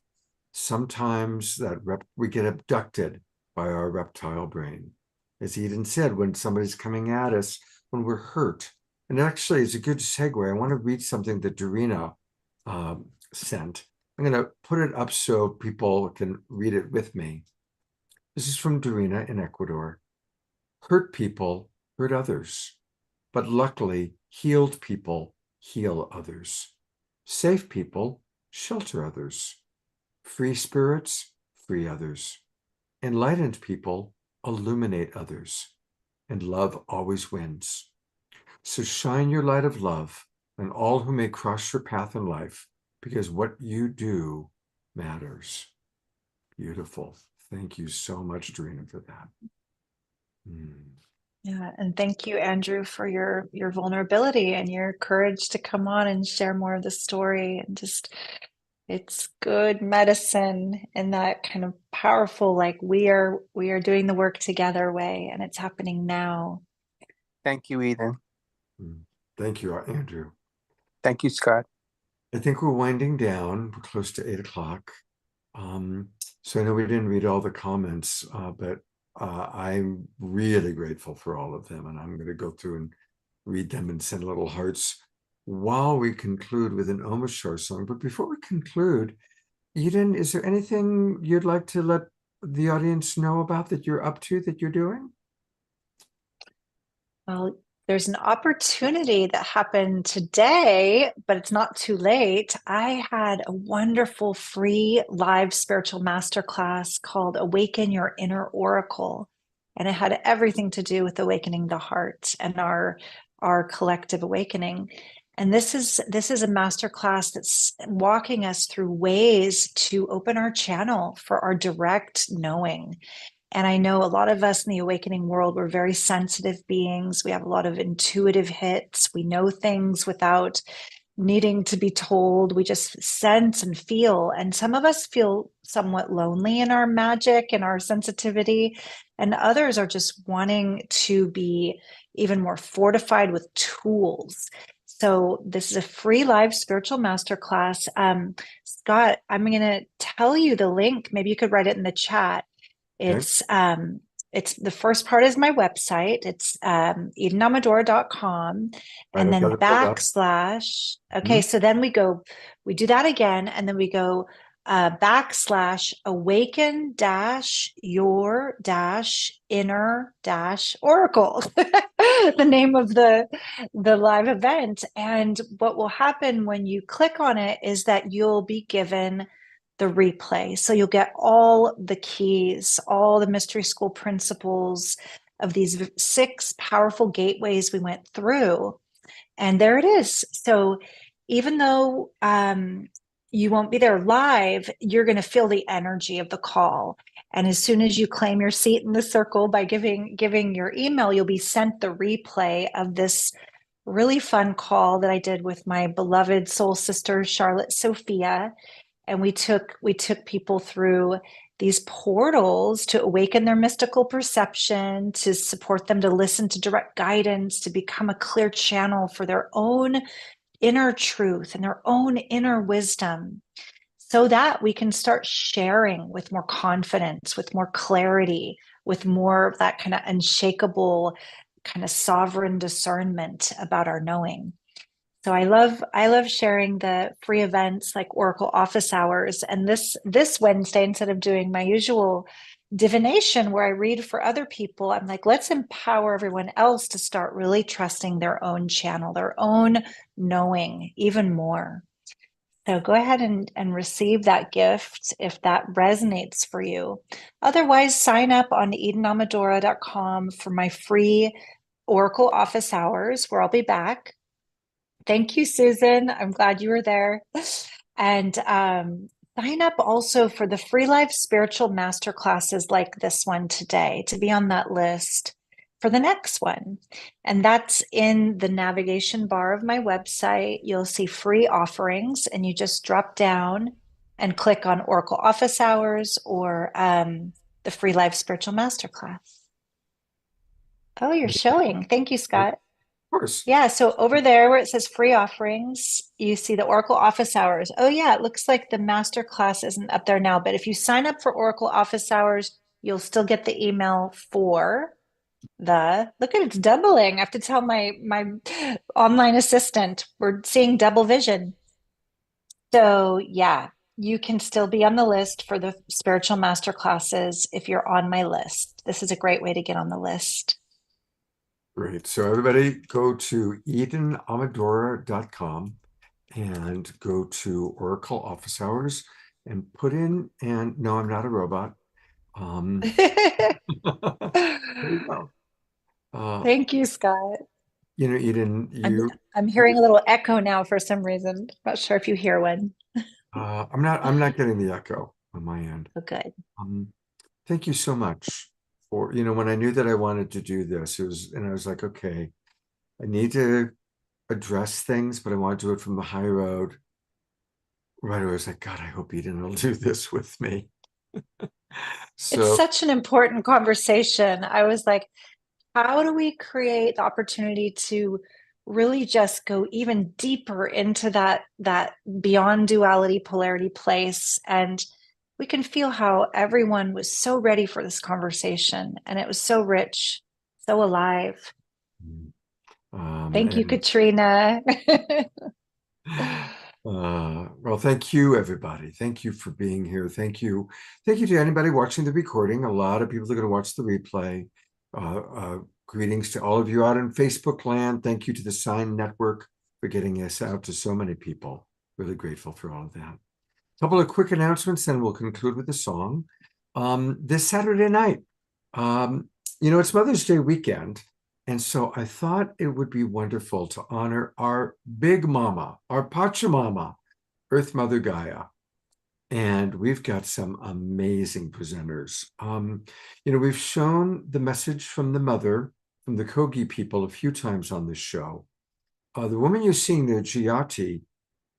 sometimes we get abducted by our reptile brain. As Eden said, when somebody's coming at us, when we're hurt. And actually, it's a good segue. I want to read something that Dorina sent. I'm going to put it up so people can read it with me. This is from Dorina in Ecuador. Hurt people hurt others, but luckily, healed people heal others. Safe people shelter others. Free spirits free others. Enlightened people illuminate others. And love always wins. So shine your light of love on all who may cross your path in life, because what you do matters. Beautiful. Thank you so much, Dorina, for that. Yeah, and thank you, Andrew, for your vulnerability and your courage to come on and share more of the story. And just, it's good medicine in that kind of powerful, like we are doing the work together way, and it's happening now. Thank you, Eden. Thank you, Andrew. Thank you, Scott. I think we're winding down. We're close to 8 o'clock. So I know we didn't read all the comments, but I'm really grateful for all of them, and I'm going to go through and read them and send little hearts while we conclude with an Om Shar song. But before we conclude, Eden, is there anything you'd like to let the audience know about that you're up to, that you're doing? Well, there's an opportunity that happened today, but it's not too late. I had a wonderful free live spiritual masterclass called Awaken Your Inner Oracle. And it had everything to do with awakening the heart and our collective awakening. And this is a masterclass that's walking us through ways to open our channel for our direct knowing. And I know a lot of us in the awakening world, we're very sensitive beings. We have a lot of intuitive hits. We know things without needing to be told. We just sense and feel. And some of us feel somewhat lonely in our magic and our sensitivity. And others are just wanting to be even more fortified with tools. So this is a free live spiritual masterclass. Scott, I'm going to tell you the link. Maybe you could write it in the chat. It's the first part is my website. It's EdenAmadora.com, and then backslash. Okay, so then we do that again, and then we go backslash awaken dash your dash inner dash oracle, the name of the live event. And what will happen when you click on it is that you'll be given the replay. So you'll get all the keys, all the mystery school principles of these 6 powerful gateways we went through. And there it is. So even though you won't be there live, you're going to feel the energy of the call. And as soon as you claim your seat in the circle by giving your email, you'll be sent the replay of this really fun call that I did with my beloved soul sister, Charlotte Sophia. And we took people through these portals to awaken their mystical perception, to support them to listen to direct guidance, to become a clear channel for their own inner truth and their own inner wisdom, so that we can start sharing with more confidence, with more clarity, with more of that kind of unshakable, kind of sovereign discernment about our knowing. So I love sharing the free events like Oracle Office Hours. And this Wednesday, instead of doing my usual divination where I read for other people, I'm like, let's empower everyone else to start really trusting their own channel, their own knowing even more. So go ahead and receive that gift if that resonates for you. Otherwise, sign up on EdenAmadora.com for my free Oracle Office Hours, where I'll be back. Thank you, Susan. I'm glad you were there. And sign up also for the free live spiritual masterclasses like this one today, to be on that list for the next one. And that's in the navigation bar of my website. You'll see free offerings, and you just drop down and click on Oracle Office Hours or the free live spiritual masterclass. Oh, you're showing. Thank you, Scott. Of course. Yeah, so over there where it says free offerings, you see the Oracle Office Hours. Oh yeah, it looks like the master class isn't up there now, but if you sign up for Oracle Office Hours, you'll still get the email for look at it's doubling. I have to tell my online assistant, we're seeing double vision. So yeah, you can still be on the list for the spiritual master classes if you're on my list. This is a great way to get on the list. Great. So everybody go to EdenAmadora.com and go to Oracle Office Hours and put in, and no, I'm not a robot. There you go. Thank you, Scott. You know, Eden, I'm hearing a little echo now for some reason. Not sure if you hear one. I'm not getting the echo on my end. Oh, good. Thank you so much. For, when I knew that I wanted to do this, and I was like, okay, I need to address things, but I want to do it from the high road. Right away, I was like, God, I hope Eden will do this with me. So it's such an important conversation. I was like, how do we create the opportunity to really just go even deeper into that beyond duality polarity place, and we can feel how everyone was so ready for this conversation, and it was so rich, so alive. Thank you, And Katrina. well, thank you, everybody. Thank you for being here. Thank you. Thank you to anybody watching the recording. A lot of people are going to watch the replay. Greetings to all of you out in Facebook land. Thank you to the Sign Network for getting us out to so many people. Really grateful for all of that. A couple of quick announcements, then we'll conclude with a song. This Saturday night, it's Mother's Day weekend. And so I thought it would be wonderful to honor our big mama, our Pachamama, Earth Mother Gaia. And we've got some amazing presenters. We've shown the message from the mother, from the Kogi people a few times on this show. The woman you're seeing there, Giati,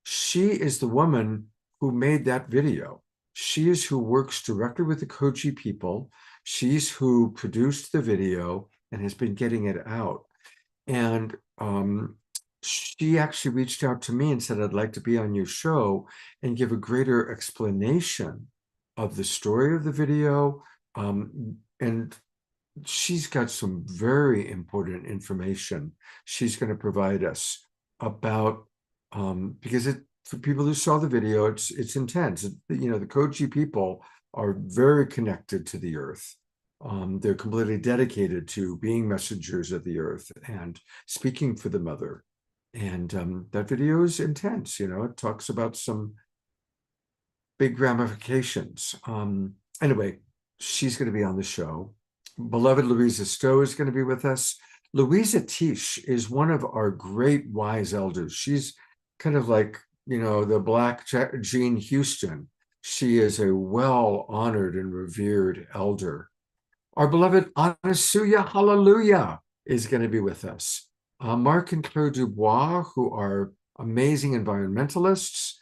she is the woman who made that video. She is who works directly with the Kogi people. She's who produced the video and has been getting it out. And she actually reached out to me and said, I'd like to be on your show and give a greater explanation of the story of the video. And she's got some very important information she's going to provide us about, because for people who saw the video, it's intense. The Kogi people are very connected to the earth. They're completely dedicated to being messengers of the earth and speaking for the mother. And that video is intense. It talks about some big ramifications. Anyway, she's going to be on the show. Beloved Louisa Stowe is going to be with us. Louisa Tish is one of our great wise elders. She's kind of like, the Black Jean Houston. She is a well-honored and revered elder. Our beloved Anasuya Hallelujah is going to be with us. Marc and Claire Dubois, who are amazing environmentalists.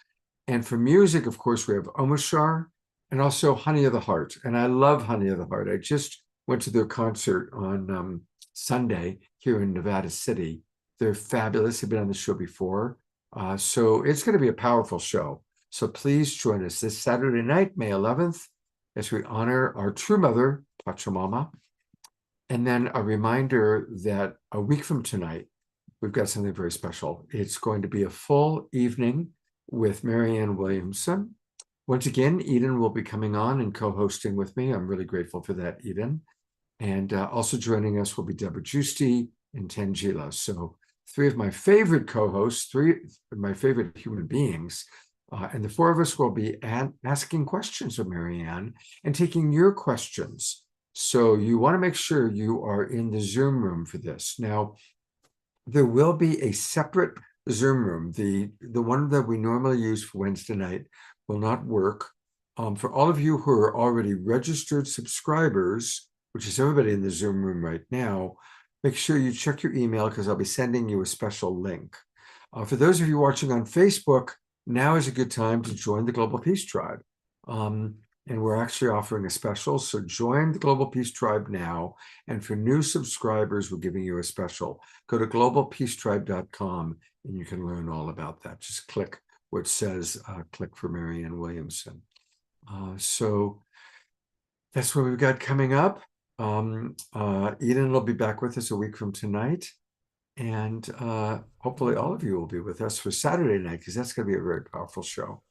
And for music, of course, we have Omashar and also Honey of the Heart. And I love Honey of the Heart. I just went to their concert on Sunday here in Nevada City. They're fabulous. They've been on the show before. So it's going to be a powerful show. So please join us this Saturday night, May 11th, as we honor our true mother, Pachamama. And then a reminder that a week from tonight, we've got something very special. It's going to be a full evening with Marianne Williamson. Once again, Eden will be coming on and co-hosting with me. I'm really grateful for that, Eden. And also joining us will be Deborah Giusti and Tangela. So three of my favorite co-hosts, three of my favorite human beings. And the four of us will be asking questions of Marianne and taking your questions. So you want to make sure you are in the Zoom room for this. Now, there will be a separate Zoom room. The one that we normally use for Wednesday night will not work. For all of you who are already registered subscribers, which is everybody in the Zoom room right now, make sure you check your email because I'll be sending you a special link. For those of you watching on Facebook, now is a good time to join the Global Peace Tribe. And we're actually offering a special. So join the Global Peace Tribe now. And for new subscribers, we're giving you a special. Go to globalpeacetribe.com and you can learn all about that. Just click where it says, click for Marianne Williamson. So that's what we've got coming up. Eden will be back with us a week from tonight. And hopefully all of you will be with us for Saturday night, because that's going to be a very powerful show.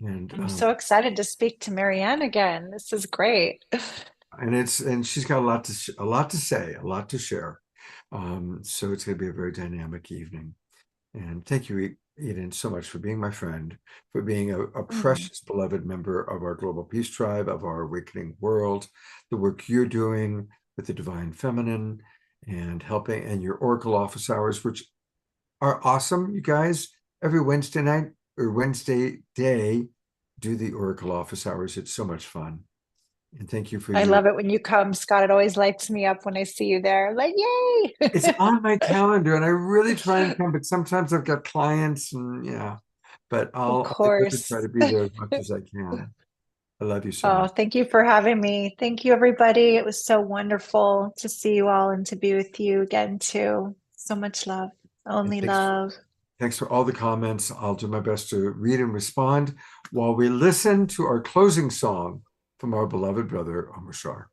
And I'm so excited to speak to Marianne again. This is great. And she's got a lot to say, a lot to share. So it's going to be a very dynamic evening. And thank you, Eden, so much for being my friend, for being a precious, beloved member of our Global Peace Tribe, of our awakening world, the work you're doing with the Divine Feminine and helping, and your Oracle office hours, which are awesome, you guys. Every Wednesday night or Wednesday day, do the Oracle office hours. It's so much fun. And thank you for I love it when you come, Scott. It always lights me up when I see you there. Like, yay! It's on my calendar, and I really try and come, but sometimes I've got clients, and but I'll course. try to be there as much as I can. I love you so Oh, much. thank you for having me. Thank you, everybody. It was so wonderful to see you all and to be with you again, too. So much love. Only love. Thanks for all the comments. I'll do my best to read and respond while we listen to our closing song from our beloved brother, Omar Shar.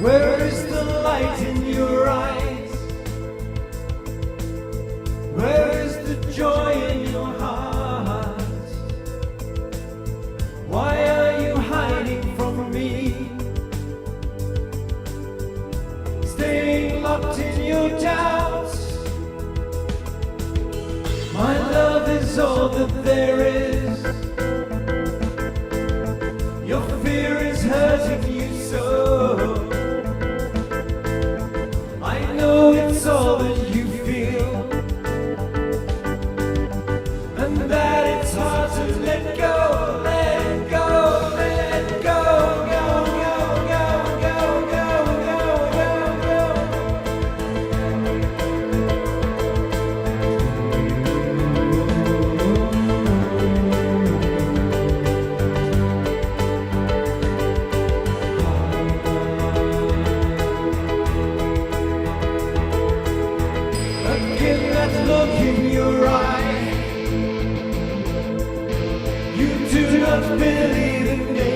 Where is the light in your eyes? Where is the joy in your heart? Why are you hiding from me? Staying locked in your doubts. My love is all that there is. Your fear is hurting you so. I know it's all that you feel, and that it's hard to let go, let go, let go, go, go, go, go, go, go, go, go. Again, that look in your eye. You do not believe in me.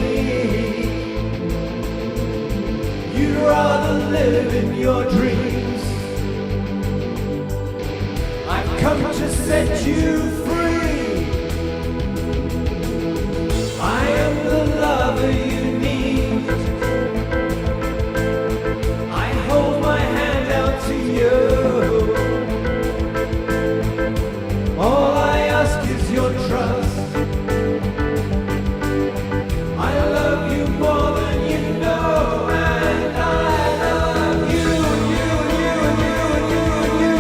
You'd rather live in your dreams. I've come to set you free. I am the lover you need. I hold my hand out to you. All I ask is your trust. I love you more than you know, and I love you, you, you, you, you,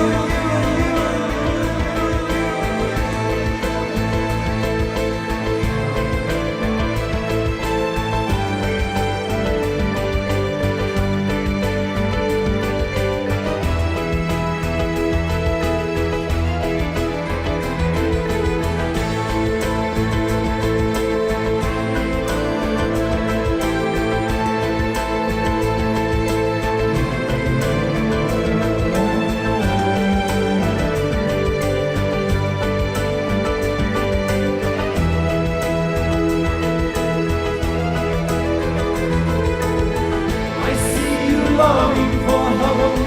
I see you longing for home.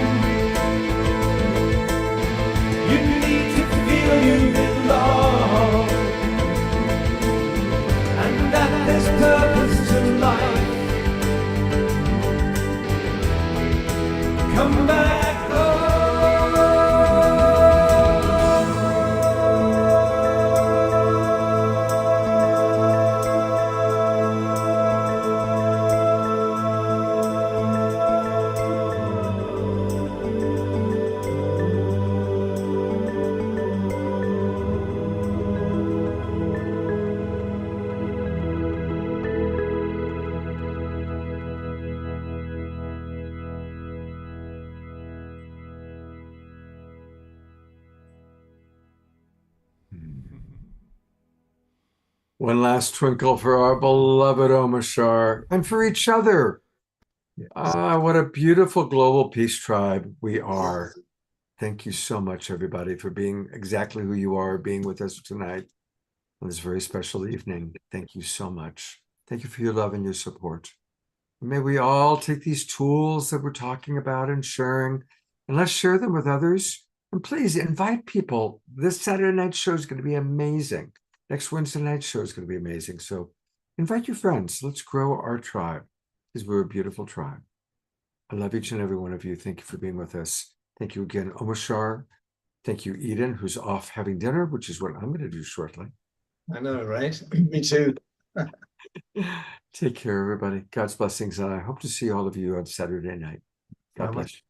You need to feel you belong, and that there's purpose to life. Come back home. One last twinkle for our beloved Omar Shar and for each other. Ah, what a beautiful global peace tribe we are. Thank you so much, everybody, for being exactly who you are, being with us tonight on this very special evening. Thank you so much. Thank you for your love and your support. May we all take these tools that we're talking about and sharing, and let's share them with others. And please invite people. This Saturday night show is going to be amazing. Next Wednesday night show is going to be amazing. So invite your friends. Let's grow our tribe. because we're a beautiful tribe. I love each and every one of you. Thank you for being with us. Thank you again, Omashar. Thank you, Eden, who's off having dinner, which is what I'm going to do shortly. I know, right? Me too. Take care, everybody. God's blessings. And I hope to see all of you on Saturday night. God Bye-bye. bless you.